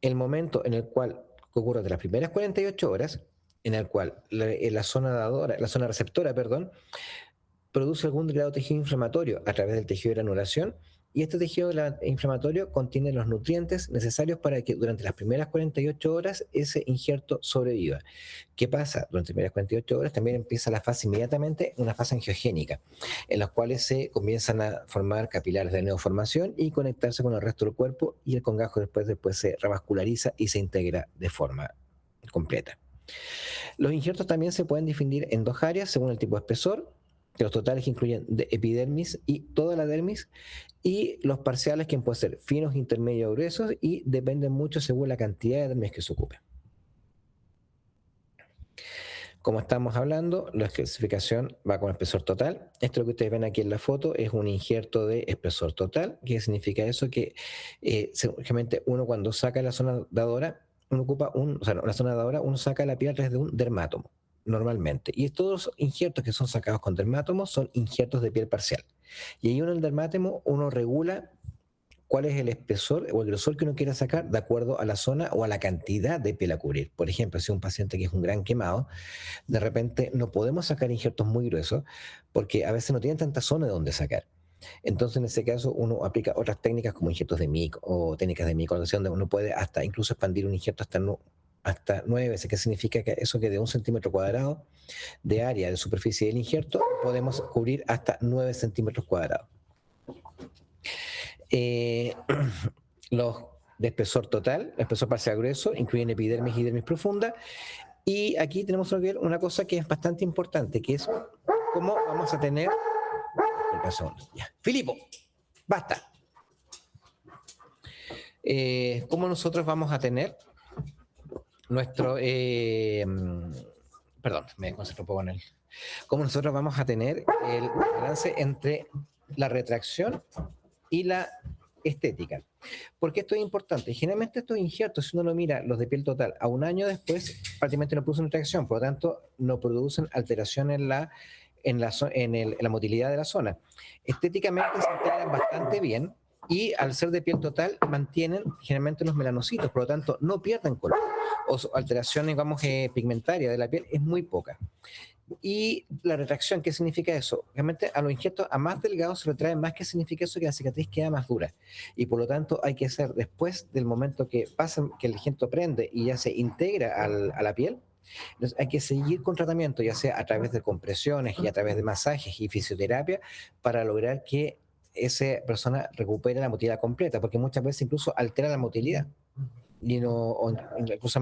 el momento en el cual ocurre de las primeras 48 horas, en el cual la zona receptora, produce algún grado de tejido inflamatorio a través del tejido de granulación, y este tejido inflamatorio contiene los nutrientes necesarios para que durante las primeras 48 horas ese injerto sobreviva. ¿Qué pasa? Durante las primeras 48 horas también empieza la fase inmediatamente, una fase angiogénica, en las cuales se comienzan a formar capilares de neoformación y conectarse con el resto del cuerpo, y el colgajo después se revasculariza y se integra de forma completa. Los injertos también se pueden definir en dos áreas según el tipo de espesor, que los totales que incluyen de epidermis y toda la dermis, y los parciales que pueden ser finos, intermedios o gruesos, y dependen mucho según la cantidad de dermis que se ocupe. Como estamos hablando, la clasificación va con espesor total. Esto lo que ustedes ven aquí en la foto es un injerto de espesor total. ¿Qué significa eso? Que seguramente uno cuando saca la zona dadora, uno ocupa o sea, no, la zona dadora, uno saca la piel a través de un dermátomo, normalmente. Y todos los injertos que son sacados con dermátomos son injertos de piel parcial. Y ahí uno en el dermátomo, uno regula cuál es el espesor o el grosor que uno quiera sacar de acuerdo a la zona o a la cantidad de piel a cubrir. Por ejemplo, si un paciente que es un gran quemado, de repente no podemos sacar injertos muy gruesos porque a veces no tienen tanta zona de donde sacar. Entonces, en ese caso, uno aplica otras técnicas como injertos de MIC o técnicas de microagregación, donde uno puede hasta incluso expandir un injerto hasta 9 veces, que significa que eso que de 1 centímetro cuadrado de área de superficie del injerto podemos cubrir hasta 9 centímetros cuadrados. Eh, los de espesor total, espesor parcial grueso, incluyen epidermis y dermis profunda. Y aquí tenemos una cosa que es bastante importante, que es cómo vamos a tener... Ya. Filipo, basta. ¿Cómo nosotros vamos a tener nuestro... perdón, me concentro un poco en él. ¿Cómo nosotros vamos a tener el balance entre la retracción y la estética? Porque esto es importante. Generalmente estos injertos, si uno lo mira, los de piel total, a un año después prácticamente no producen retracción, por lo tanto no producen alteración en la motilidad de la zona. Estéticamente se integran bastante bien y al ser de piel total mantienen generalmente los melanocitos, por lo tanto no pierden color. O su alteración, digamos, pigmentaria de la piel es muy poca. Y la retracción, ¿qué significa eso? Realmente a los injertos a más delgados se retraen más. ¿Qué significa eso? Que la cicatriz queda más dura. Y por lo tanto hay que hacer, después del momento que pasa, que el injerto prende y ya se integra a la piel, entonces hay que seguir con tratamiento, ya sea a través de compresiones y a través de masajes y fisioterapia, para lograr que esa persona recupere la motilidad completa, porque muchas veces incluso altera la motilidad. Y incluso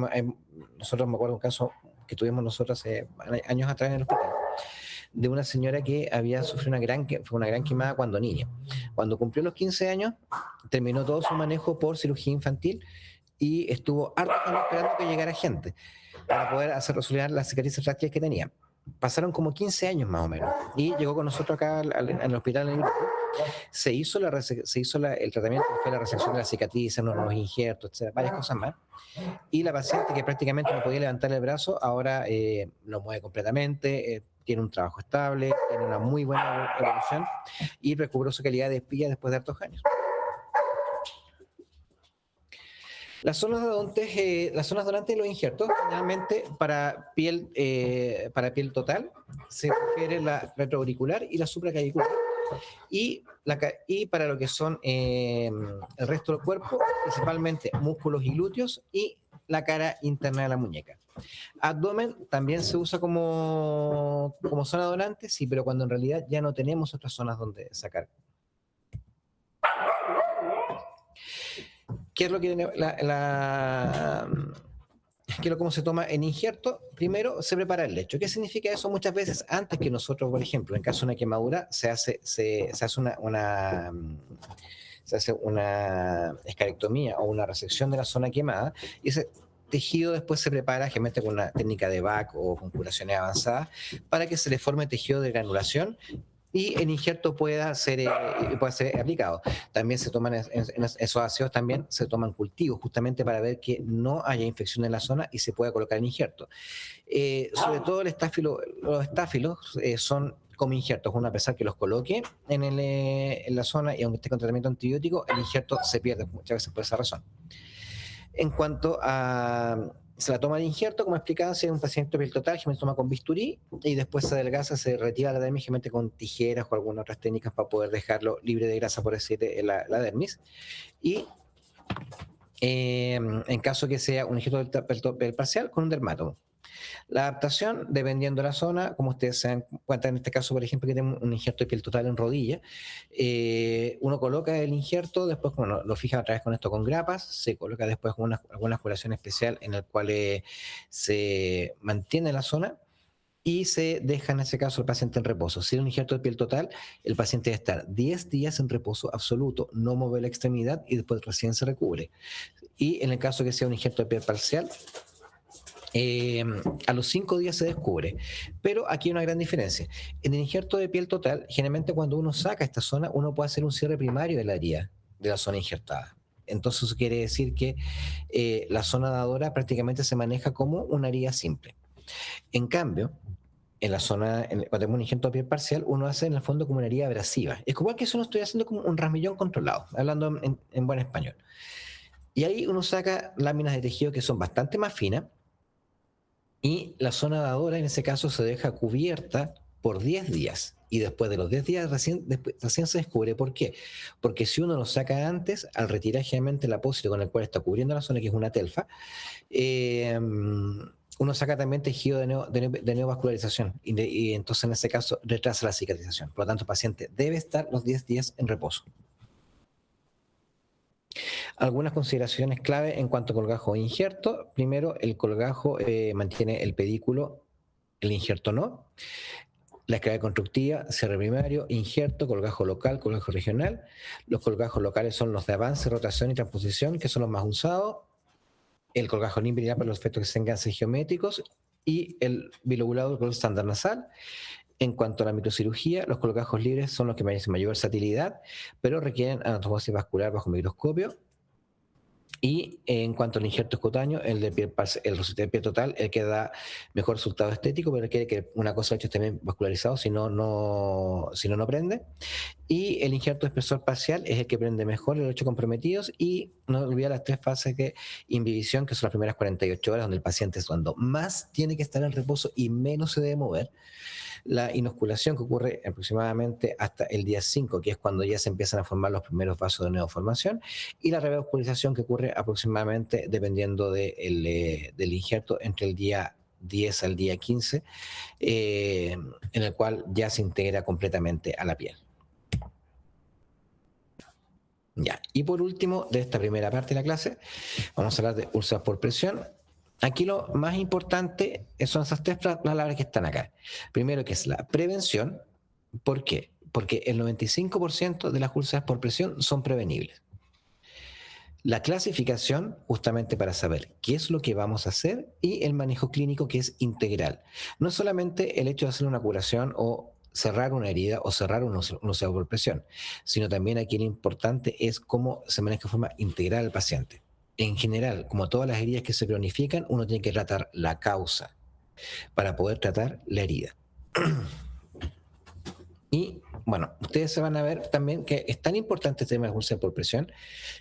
nosotros, me acuerdo un caso que tuvimos nosotros hace años atrás en el hospital, de una señora que había sufrido fue una gran quemada cuando niña. Cuando cumplió los 15 años, terminó todo su manejo por cirugía infantil y estuvo harto esperando que llegara gente para poder hacer resolver las cicatrices frágiles que tenía. Pasaron como 15 años más o menos y llegó con nosotros acá en el hospital en el grupo. Se hizo el tratamiento, que fue la resección de la cicatriz, los injertos, etcétera, varias cosas más. Y la paciente, que prácticamente no podía levantar el brazo, ahora lo mueve completamente, tiene un trabajo estable, tiene una muy buena evolución y recuperó su calidad de espía después de hartos años. Las zonas donantes de los injertos, generalmente para piel total, se refiere la retroauricular y la supraclavicular. Y para lo que son el resto del cuerpo, principalmente músculos y glúteos y la cara interna de la muñeca. Abdomen también se usa como zona donante, sí, pero cuando en realidad ya no tenemos otras zonas donde sacar. ¿Qué es lo que cómo se toma en injerto? Primero se prepara el lecho. ¿Qué significa eso? Muchas veces antes que nosotros, por ejemplo, en caso de una quemadura, se hace una escarectomía o una resección de la zona quemada y ese tejido después se prepara generalmente con una técnica de BAC o con curaciones avanzadas para que se le forme tejido de granulación y el injerto pueda ser aplicado. También se toman esos ácidos, también se toman cultivos justamente para ver que no haya infección en la zona y se pueda colocar el injerto. Sobre todo los estáfilos son como injertos. Uno, a pesar que los coloque en la zona y aunque esté con tratamiento antibiótico, el injerto se pierde muchas veces por esa razón. En cuanto a se la toma de injerto, como explicaba, si es un paciente de piel total, generalmente toma con bisturí y después se adelgaza, se retira la dermis, generalmente con tijeras o algunas otras técnicas para poder dejarlo libre de grasa, por decir, la dermis. Y en caso que sea un injerto de piel parcial, con un dermátomo. La adaptación, dependiendo de la zona, como ustedes se dan cuenta en este caso, por ejemplo, que tenemos un injerto de piel total en rodilla, uno coloca el injerto, después lo fija otra vez con esto con grapas, se coloca después con alguna curación especial en la cual se mantiene la zona y se deja en ese caso el paciente en reposo. Si es un injerto de piel total, el paciente debe estar 10 días en reposo absoluto, no mover la extremidad y después recién se recubre. Y en el caso que sea un injerto de piel parcial, eh, a los 5 días se descubre. Pero aquí hay una gran diferencia. En el injerto de piel total, generalmente cuando uno saca esta zona, uno puede hacer un cierre primario de la herida, de la zona injertada. Entonces eso quiere decir que la zona dadora prácticamente se maneja como una herida simple. En cambio, en la zona, cuando tenemos un injerto de piel parcial, uno hace en el fondo como una herida abrasiva. Es igual que si uno estuviera haciendo como un rasmillón controlado, hablando en buen español. Y ahí uno saca láminas de tejido que son bastante más finas y la zona dadora en ese caso se deja cubierta por 10 días. Y después de los 10 días recién se descubre. ¿Por qué? Porque si uno lo saca antes, al retirar generalmente el apósito con el cual está cubriendo la zona, que es una telfa, uno saca también tejido de neovascularización y entonces en ese caso retrasa la cicatrización. Por lo tanto, el paciente debe estar los 10 días en reposo. Algunas consideraciones clave en cuanto a colgajo e injerto. Primero, el colgajo mantiene el pedículo, el injerto no. La escala constructiva, cierre primario, injerto, colgajo local, colgajo regional. Los colgajos locales son los de avance, rotación y transposición, que son los más usados. El colgajo limpio para los efectos que sean gases geométricos y el bilobulado con el estándar nasal. En cuanto a la microcirugía, los colgajos libres son los que merecen mayor versatilidad, pero requieren anastomosis vascular bajo microscopio. Y en cuanto al injerto cutáneo, el de piel total, el que da mejor resultado estético, pero requiere que una cosa hecha también vascularizado, si no, no prende. Y el injerto espesor parcial es el que prende mejor los 8 comprometidos. Y no olvidar las 3 fases de inhibición, que son las primeras 48 horas, donde el paciente es cuando más tiene que estar en reposo y menos se debe mover. La inoculación, que ocurre aproximadamente hasta el día 5, que es cuando ya se empiezan a formar los primeros vasos de neoformación, y la revascularización, que ocurre aproximadamente, dependiendo del injerto, entre el día 10 al día 15, en el cual ya se integra completamente a la piel. Ya. Y por último, de esta primera parte de la clase, vamos a hablar de úlceras por presión. Aquí lo más importante son esas 3 palabras que están acá. Primero, que es la prevención. ¿Por qué? Porque el 95% de las úlceras por presión son prevenibles. La clasificación, justamente para saber qué es lo que vamos a hacer, y el manejo clínico, que es integral. No es solamente el hecho de hacer una curación o cerrar una herida o cerrar una úlcera por presión, sino también aquí lo importante es cómo se maneja de forma integral al paciente. En general, como todas las heridas que se cronifican, uno tiene que tratar la causa para poder tratar la herida. Y bueno, ustedes se van a ver también que es tan importante este tema de úlcera por presión,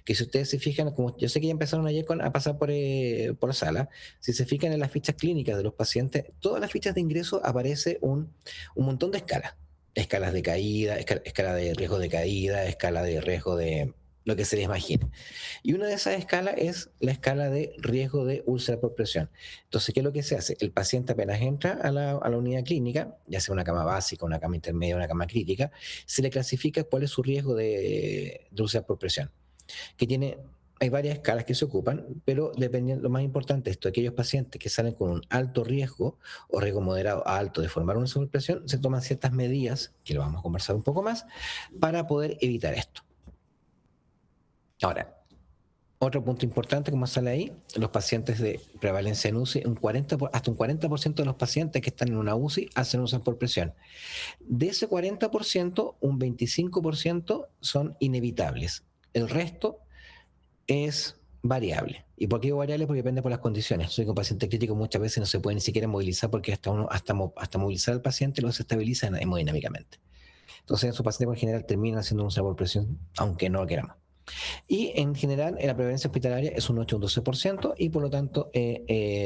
que si ustedes se fijan, como yo sé que ya empezaron ayer a pasar por sala, si se fijan en las fichas clínicas de los pacientes, todas las fichas de ingreso aparece un montón de escalas. Escalas de caída, escala de riesgo de caída, escala de riesgo de lo que se les imagine. Y una de esas escalas es la escala de riesgo de úlcera por presión. Entonces, ¿qué es lo que se hace? El paciente apenas entra a la unidad clínica, ya sea una cama básica, una cama intermedia, una cama crítica, se le clasifica cuál es su riesgo de úlcera por presión. Hay varias escalas que se ocupan, pero dependiendo, lo más importante es esto, aquellos pacientes que salen con un alto riesgo o riesgo moderado a alto de formar una úlcera por presión, se toman ciertas medidas, que lo vamos a conversar un poco más, para poder evitar esto. Ahora, otro punto importante, como sale ahí, los pacientes de prevalencia en UCI, hasta un 40% de los pacientes que están en una UCI hacen úlceras por presión. De ese 40%, un 25% son inevitables. El resto es variable. ¿Y por qué digo variable? Porque depende por las condiciones. Soy un paciente crítico, muchas veces no se puede ni siquiera movilizar, porque hasta movilizar al paciente lo desestabiliza hemodinámicamente. Entonces, esos pacientes por general terminan haciendo úlcera por presión, aunque no lo queramos. Y en general, la prevalencia hospitalaria es un 8 o un 12%, y por lo tanto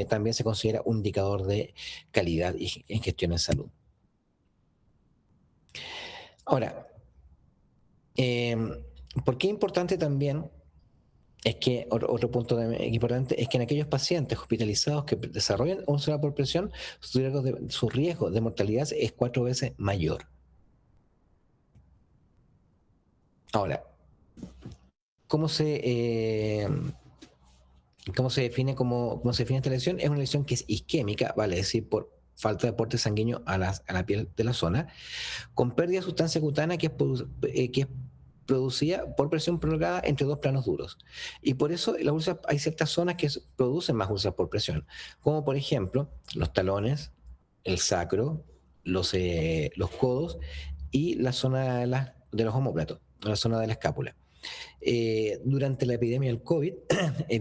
también se considera un indicador de calidad en gestión en salud. Ahora, ¿por qué es importante también? Es que otro punto importante es que en aquellos pacientes hospitalizados que desarrollan úlcera por presión, su riesgo de mortalidad es 4 veces mayor. Ahora, ¿cómo se define esta lesión? Es una lesión que es isquémica, vale decir, por falta de aporte sanguíneo a la piel de la zona, con pérdida de sustancia cutánea que es producida por presión prolongada entre dos planos duros. Y por eso la úlcera, hay ciertas zonas que producen más úlceras por presión, como por ejemplo los talones, el sacro, los codos y la zona de los omóplatos, la zona de la escápula. Durante la epidemia del COVID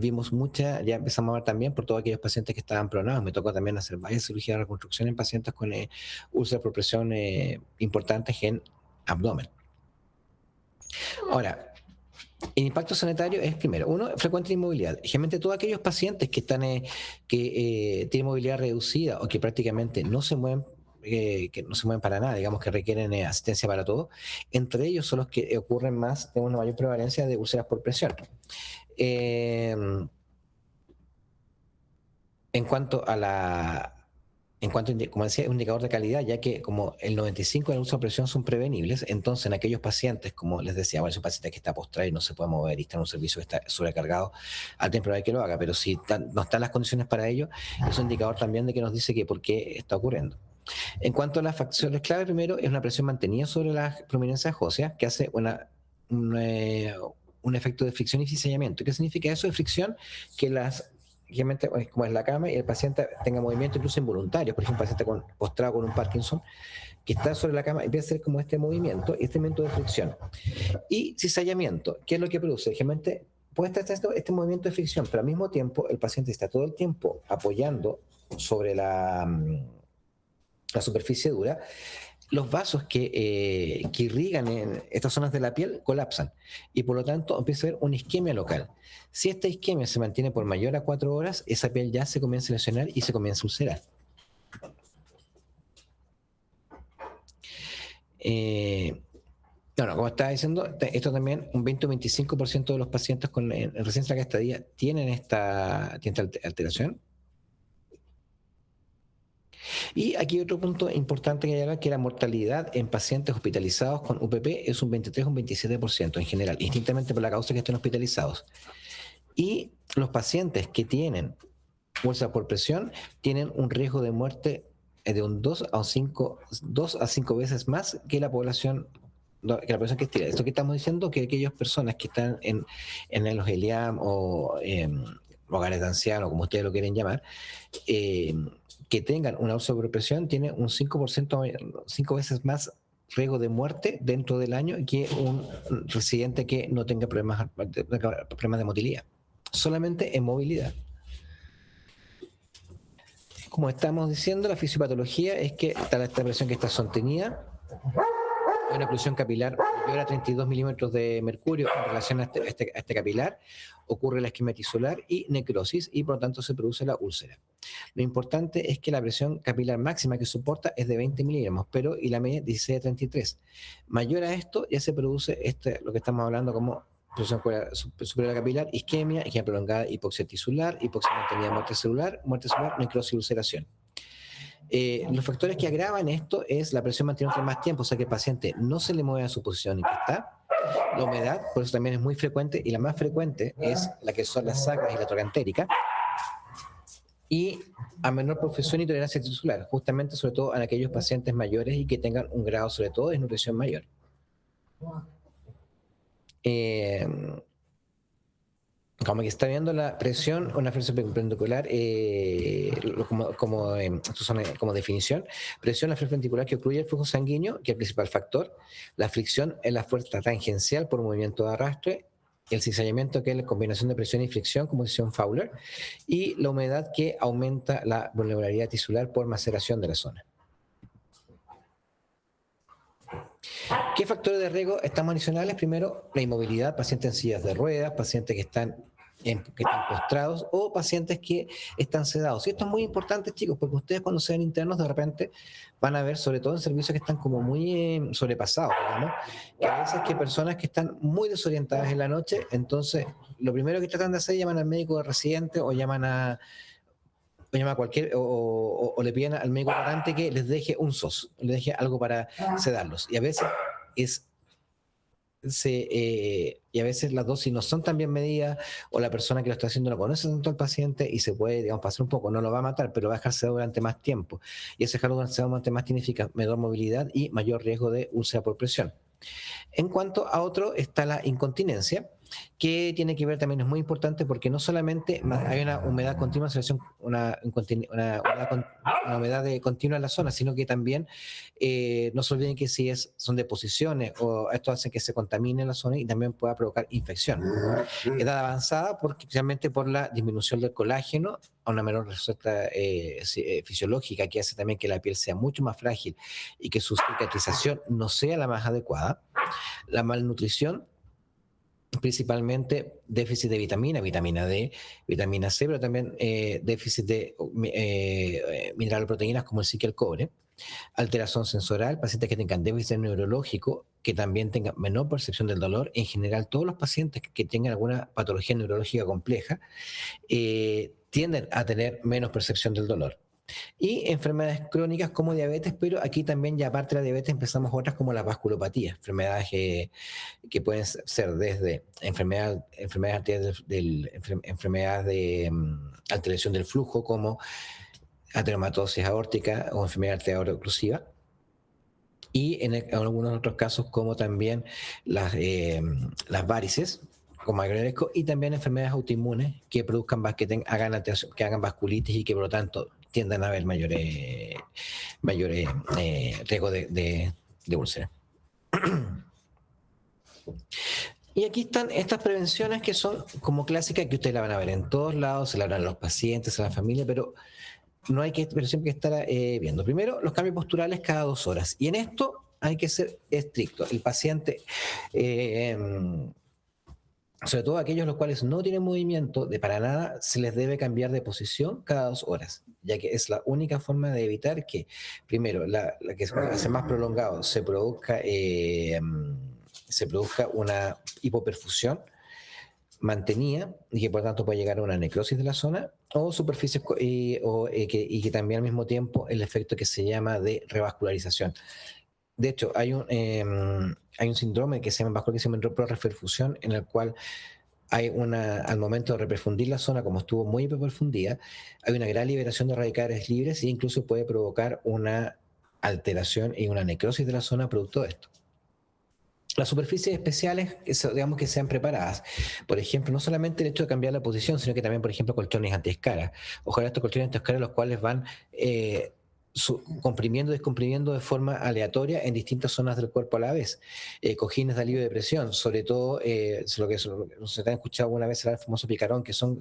vimos ya empezamos a ver también por todos aquellos pacientes que estaban pronados. Me tocó también hacer varias cirugías de reconstrucción en pacientes con úlceras por presión importantes en abdomen. Ahora, el impacto sanitario es, primero, uno, frecuente inmovilidad. Generalmente todos aquellos pacientes que tienen movilidad reducida o que prácticamente no se mueven, que no se mueven para nada, digamos que requieren asistencia para todo, entre ellos son los que ocurren más, tenemos una mayor prevalencia de úlceras por presión. En cuanto, como decía, es un indicador de calidad, ya que como el 95% de la úlcera por presión son prevenibles, entonces en aquellos pacientes, como les decía, bueno, es un paciente que está postrado y no se puede mover y está en un servicio que está sobrecargado, al tiempo hay que lo haga, pero si no están las condiciones para ello, es un indicador también de que nos dice que por qué está ocurriendo. En cuanto a las factores clave, primero es una presión mantenida sobre las prominencias óseas que hace un efecto de fricción y cizallamiento. ¿Qué significa eso de fricción? Que obviamente, como es la cama y el paciente tenga movimiento incluso involuntario, por ejemplo, un paciente postrado con un Parkinson, que está sobre la cama, empieza a hacer como este movimiento de fricción. Y cizallamiento, ¿qué es lo que produce? Generalmente puede estar haciendo este movimiento de fricción, pero al mismo tiempo el paciente está todo el tiempo apoyando sobre la superficie dura. Los vasos que irrigan en estas zonas de la piel colapsan y por lo tanto empieza a haber una isquemia local. Si esta isquemia se mantiene por mayor a 4 horas, esa piel ya se comienza a lesionar y se comienza a ulcerar. Como estaba diciendo, esto también, un 20 o 25% de los pacientes con recién larga estadía tienen esta alteración. Y aquí otro punto importante que hay acá, que la mortalidad en pacientes hospitalizados con UPP es un 23 o un 27% en general, distintamente por la causa que estén hospitalizados. Y los pacientes que tienen úlceras por presión tienen un riesgo de muerte de un 2 a 5 veces más que la población que estira. Esto que estamos diciendo, que aquellas personas que están en los ELIAM o hogares de ancianos, como ustedes lo quieren llamar, que tengan una úlcera por presión tiene un 5 veces más riesgo de muerte dentro del año que un residente que no tenga problemas de motilidad, solamente en movilidad. Como estamos diciendo, la fisiopatología es que está esta presión que está sostenida, hay una oclusión capilar mayor a 32 milímetros de mercurio en relación a este capilar, ocurre la isquemia tisular y necrosis y por lo tanto se produce la úlcera. Lo importante es que la presión capilar máxima que soporta es de 20 miligramos, y la media 16 a 33. Mayor a esto ya se produce lo que estamos hablando como presión superior a la capilar, isquemia prolongada, hipoxia tisular, hipoxia mantenida, muerte celular, necrosis y ulceración. Los factores que agravan esto es la presión mantenida por más tiempo, o sea que el paciente no se le mueve a su posición en que está. La humedad, por eso también es muy frecuente, y la más frecuente es la que son las sacras y la toracantérica. Y a menor profusión y tolerancia tisular, justamente sobre todo en aquellos pacientes mayores y que tengan un grado sobre todo de desnutrición mayor. Como que está viendo la presión o una presión perpendicular, como definición, presión en la frente ventricular que ocluye el flujo sanguíneo, que es el principal factor, la fricción es la fuerza tangencial por movimiento de arrastre, el cizallamiento, que es la combinación de presión y fricción, como decía Fowler, y la humedad, que aumenta la vulnerabilidad tisular por maceración de la zona. ¿Qué factores de riesgo estamos adicionales? Primero, la inmovilidad, pacientes en sillas de ruedas, pacientes que están postrados o pacientes que están sedados. Y esto es muy importante, chicos, porque ustedes cuando sean internos de repente van a ver, sobre todo en servicios que están como muy sobrepasados, digamos, que a veces que personas que están muy desorientadas en la noche, entonces lo primero que tratan de hacer es llaman al médico de residente o llaman a cualquier, o le piden al médico tratante que les deje un SOS, les deje algo para sedarlos. Y a veces y a veces las dosis no son tan bien medidas, o la persona que lo está haciendo no conoce tanto al paciente y se puede, digamos, pasar un poco. No lo va a matar, pero va a dejar sedado durante más tiempo. Y ese dejarlo durante más tiempo significa menor movilidad y mayor riesgo de úlcera por presión. En cuanto a otro, está la incontinencia, que tiene que ver también, es muy importante porque no solamente hay una humedad continua, una humedad continua en la zona, sino que también no se olviden que si son deposiciones o esto hace que se contamine la zona y también pueda provocar infección. Edad avanzada, especialmente por la disminución del colágeno, a una menor respuesta fisiológica, que hace también que la piel sea mucho más frágil y que su cicatrización no sea la más adecuada. La malnutrición, principalmente déficit de vitamina D, vitamina C, pero también déficit de mineral o proteínas como el zinc y el cobre. Alteración sensorial, pacientes que tengan déficit neurológico, que también tengan menor percepción del dolor. En general, todos los pacientes que tengan alguna patología neurológica compleja tienden a tener menos percepción del dolor. Y enfermedades crónicas como diabetes, pero aquí también ya aparte de la diabetes empezamos otras como la vasculopatía, enfermedades que pueden ser desde enfermedades de alteración del flujo como ateromatosis aórtica o enfermedad arterial oclusiva, y en algunos otros casos como también las varices como agregresco, y también enfermedades autoinmunes que produzcan que hagan vasculitis y que por lo tanto tiendan a haber mayores riesgo de úlceras. Y aquí están estas prevenciones que son como clásicas, que ustedes la van a ver en todos lados, se la hablan a los pacientes, a la familia, pero siempre hay que estar viendo. Primero, los cambios posturales cada 2 horas. Y en esto hay que ser estricto. El paciente, sobre todo aquellos los cuales no tienen movimiento de para nada, se les debe cambiar de posición cada 2 horas, ya que es la única forma de evitar que, primero, la que se hace más prolongado, se produzca una hipoperfusión mantenida y que por tanto puede llegar a una necrosis de la zona o superficies y que también al mismo tiempo el efecto que se llama de revascularización. De hecho, hay un síndrome que se llama proreperfusión, en el cual al momento de reperfundir la zona, como estuvo muy hiperperfundida, hay una gran liberación de radicales libres e incluso puede provocar una alteración y una necrosis de la zona producto de esto. Las superficies especiales, digamos que sean preparadas. Por ejemplo, no solamente el hecho de cambiar la posición, sino que también, por ejemplo, colchones antiescara. Ojalá estos colchones antiescara los cuales van comprimiendo y descomprimiendo de forma aleatoria en distintas zonas del cuerpo a la vez. Cojines de alivio de presión, sobre todo, lo que se te ha escuchado alguna vez, el famoso picarón, que es un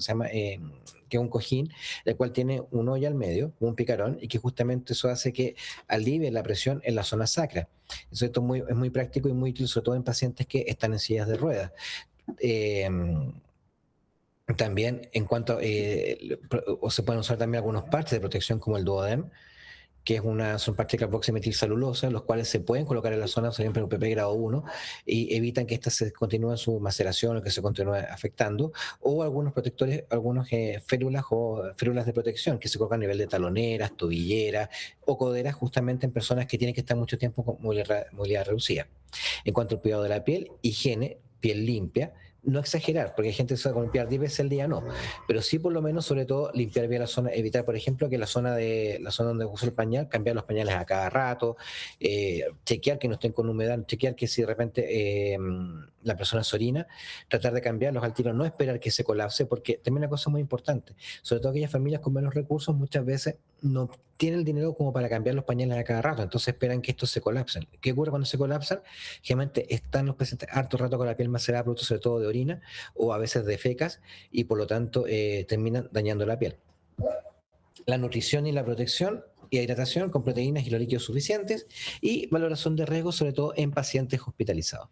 cojín, el cual tiene un hoyo al medio, un picarón, y que justamente eso hace que alivie la presión en la zona sacra. Esto es muy práctico y muy útil, sobre todo en pacientes que están en sillas de ruedas. También en cuanto o se pueden usar también algunos parches de protección como el duodem, que son parches de carboximetilcelulosa, los cuales se pueden colocar en la zona, por ejemplo, PP grado 1, y evitan que esta se continúe su maceración o que se continúe afectando, o algunos protectores, férulas de protección que se colocan a nivel de taloneras, tobilleras o coderas, justamente en personas que tienen que estar mucho tiempo con movilidad reducida. En cuanto al cuidado de la piel, higiene, piel limpia, no exagerar, porque hay gente que se va a limpiar 10 veces al día, no, pero sí por lo menos, sobre todo, limpiar bien la zona, evitar, por ejemplo, que la zona donde usa el pañal, cambiar los pañales a cada rato, chequear que no estén con humedad, chequear que si de repente la persona se orina, tratar de cambiarlos al tiro, no esperar que se colapse, porque también una cosa muy importante, sobre todo aquellas familias con menos recursos, muchas veces no tienen el dinero como para cambiar los pañales a cada rato, entonces esperan que estos se colapsen. ¿Qué ocurre cuando se colapsan? Generalmente están los pacientes harto rato con la piel macerada, producto sobre todo de orina o a veces de fecas, y por lo tanto terminan dañando la piel. La nutrición y la protección y hidratación con proteínas y los líquidos suficientes, y valoración de riesgo, sobre todo en pacientes hospitalizados.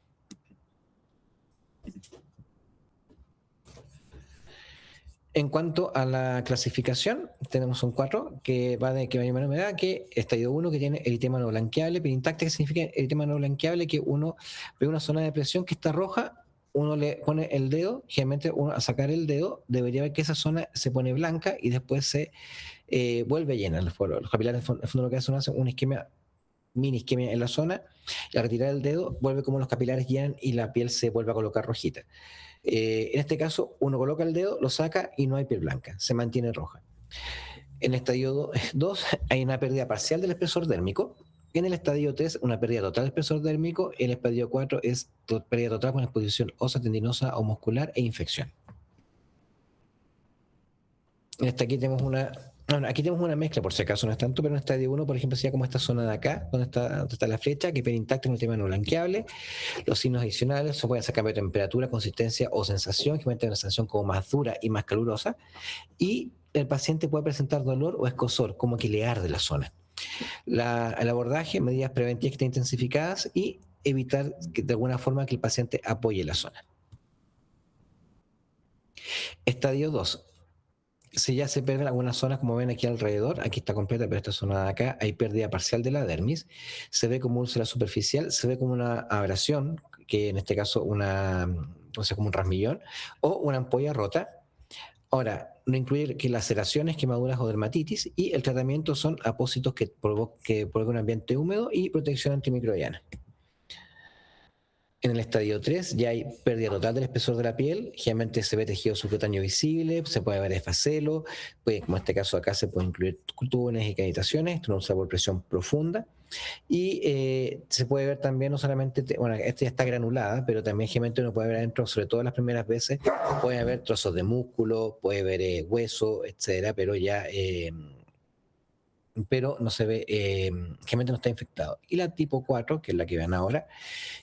En cuanto a la clasificación, tenemos un 4 que va de que hay una humedad, que estadio 1 que tiene eritema no blanqueable, pero intacta, que significa eritema no blanqueable, que uno ve una zona de presión que está roja, uno le pone el dedo, generalmente uno a sacar el dedo debería ver que esa zona se pone blanca y después se vuelve llena. Los capilares en el fondo lo que hacen es una mini isquemia en la zona, y al retirar el dedo vuelve como los capilares llenan y la piel se vuelve a colocar rojita. En este caso, uno coloca el dedo, lo saca y no hay piel blanca, se mantiene roja. En el estadio 2 hay una pérdida parcial del espesor dérmico, En el estadio 3, una pérdida total del espesor dérmico. El estadio 4 es pérdida total con exposición ósea, tendinosa o muscular e infección. Aquí tenemos aquí tenemos una mezcla, por si acaso no es tanto, pero en el estadio 1, por ejemplo, sería como esta zona de acá, donde está la flecha, que queda intacta en el tema no blanqueable. Los signos adicionales se pueden hacer cambio de temperatura, consistencia o sensación, que mete una sensación como más dura y más calurosa. Y el paciente puede presentar dolor o escozor, como que le arde la zona. El abordaje, medidas preventivas que estén intensificadas y evitar de alguna forma que el paciente apoye la zona. Estadio 2. Si ya se pierden algunas zonas, como ven aquí alrededor, aquí está completa, pero esta zona de acá hay pérdida parcial de la dermis, se ve como úlcera superficial, se ve como una abrasión, que en este caso como un rasmillón, o una ampolla rota. Ahora, no incluir que laceraciones, quemaduras o dermatitis, y el tratamiento son apósitos que provocan un ambiente húmedo y protección antimicrobiana. En el estadio 3 ya hay pérdida total del espesor de la piel, generalmente se ve tejido subcutáneo visible, se puede ver esfacelo, como en este caso acá se puede incluir túneles y cavitaciones, esto no usa por presión profunda, y se puede ver también no solamente, bueno, esta ya está granulada, pero también generalmente uno puede ver adentro, sobre todo las primeras veces, puede haber trozos de músculo, puede ver hueso, etcétera, pero no se ve, generalmente no está infectado. Y la tipo 4, que es la que ven ahora,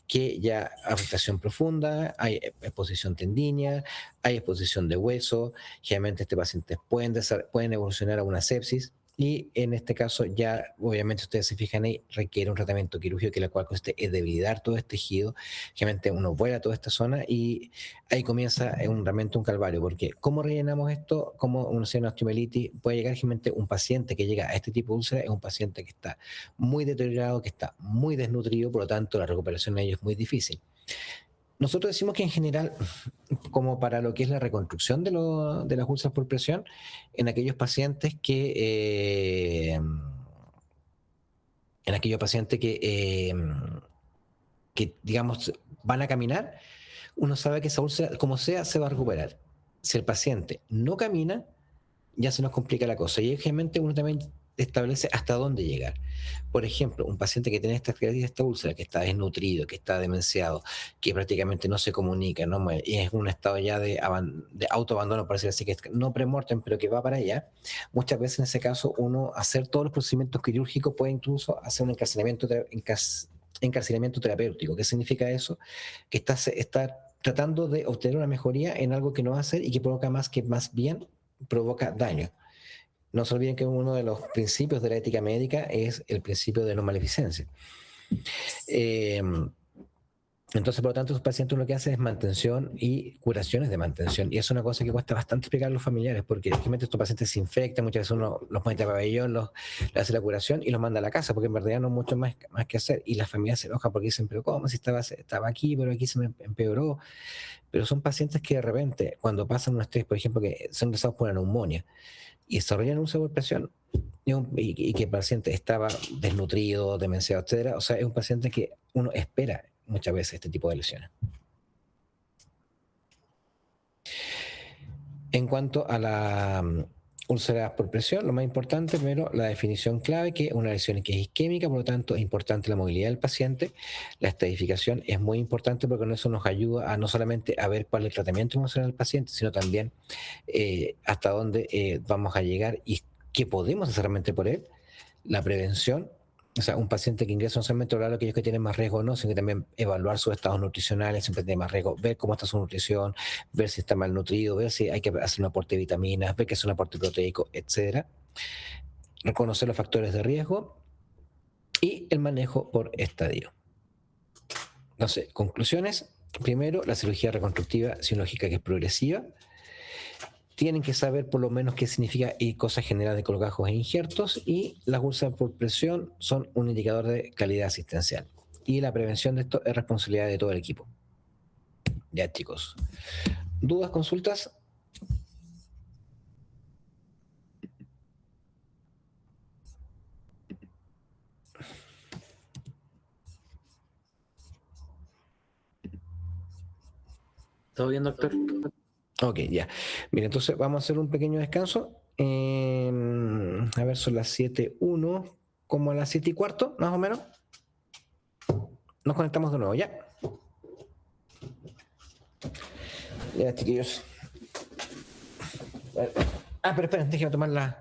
que ya afectación profunda, hay exposición tendínea, hay exposición de hueso, generalmente este paciente pueden evolucionar a una sepsis, y en este caso ya, obviamente ustedes se fijan ahí, requiere un tratamiento quirúrgico, que la cual consiste es debilidar todo este tejido, generalmente uno vuela toda esta zona y ahí comienza realmente un calvario, porque ¿cómo rellenamos esto? ¿Cómo una osteomelitis puede llegar? Generalmente un paciente que llega a este tipo de úlcera es un paciente que está muy deteriorado, que está muy desnutrido, por lo tanto la recuperación de ellos es muy difícil. Nosotros decimos que en general, como para lo que es la reconstrucción de las úlceras por presión, en aquellos pacientes que digamos, van a caminar, uno sabe que esa úlcera, como sea, se va a recuperar. Si el paciente no camina, ya se nos complica la cosa. Y generalmente uno también establece hasta dónde llegar. Por ejemplo, un paciente que tiene esta úlcera, que está desnutrido, que está demenciado, que prácticamente no se comunica, ¿no? Y es un estado ya de autoabandono, por decir así, que no premortem, pero que va para allá. Muchas veces en ese caso uno hacer todos los procedimientos quirúrgicos puede incluso hacer un encarcelamiento terapéutico. ¿Qué significa eso? Que está tratando de obtener una mejoría en algo que no va a hacer y que provoca más bien provoca daño. No se olviden que uno de los principios de la ética médica es el principio de no maleficencia. Entonces, por lo tanto, los pacientes lo que hacen es mantención y curaciones de mantención. Y es una cosa que cuesta bastante explicar a los familiares, porque realmente estos pacientes se infectan, muchas veces uno los mete a pabellón, le hace la curación y los manda a la casa, porque en verdad no hay mucho más que hacer. Y las familias se enojan porque dicen, pero ¿cómo? Si estaba aquí, pero aquí se me empeoró. Pero son pacientes que de repente, cuando pasan un estrés, por ejemplo, que son ingresados por una neumonía y desarrollan un por presión, y que el paciente estaba desnutrido, demenciado, etcétera, o sea, es un paciente que uno espera muchas veces este tipo de lesiones. En cuanto a la úlcera por presión, lo más importante, primero, la definición clave, que es una lesión que es isquémica, por lo tanto, es importante la movilidad del paciente. La estadificación es muy importante porque con eso nos ayuda a no solamente a ver cuál es el tratamiento que vamos a hacer al paciente, sino también hasta dónde vamos a llegar y qué podemos hacer realmente por él. La prevención, o sea, un paciente que ingresa no solamente hablar de aquellos que tienen más riesgo o no, sino que también evaluar sus estados nutricionales, siempre tiene más riesgo, ver cómo está su nutrición, ver si está malnutrido, ver si hay que hacer un aporte de vitaminas, ver que es un aporte proteico, etcétera. Reconocer los factores de riesgo y el manejo por estadio. Entonces, conclusiones. Primero, la cirugía reconstructiva sinológica, que es progresiva. Tienen que saber por lo menos qué significa y cosas generales de colgajos e injertos, y las úlceras por presión son un indicador de calidad asistencial. Y la prevención de esto es responsabilidad de todo el equipo. Ya, chicos. ¿Dudas, consultas? ¿Todo bien, doctor? Ok, ya. Mira, entonces vamos a hacer un pequeño descanso. A ver, son las 7:01. como a las 7:15, más o menos. Nos conectamos de nuevo, ¿ya? Ya, chiquillos. Pero esperen, déjenme tomar la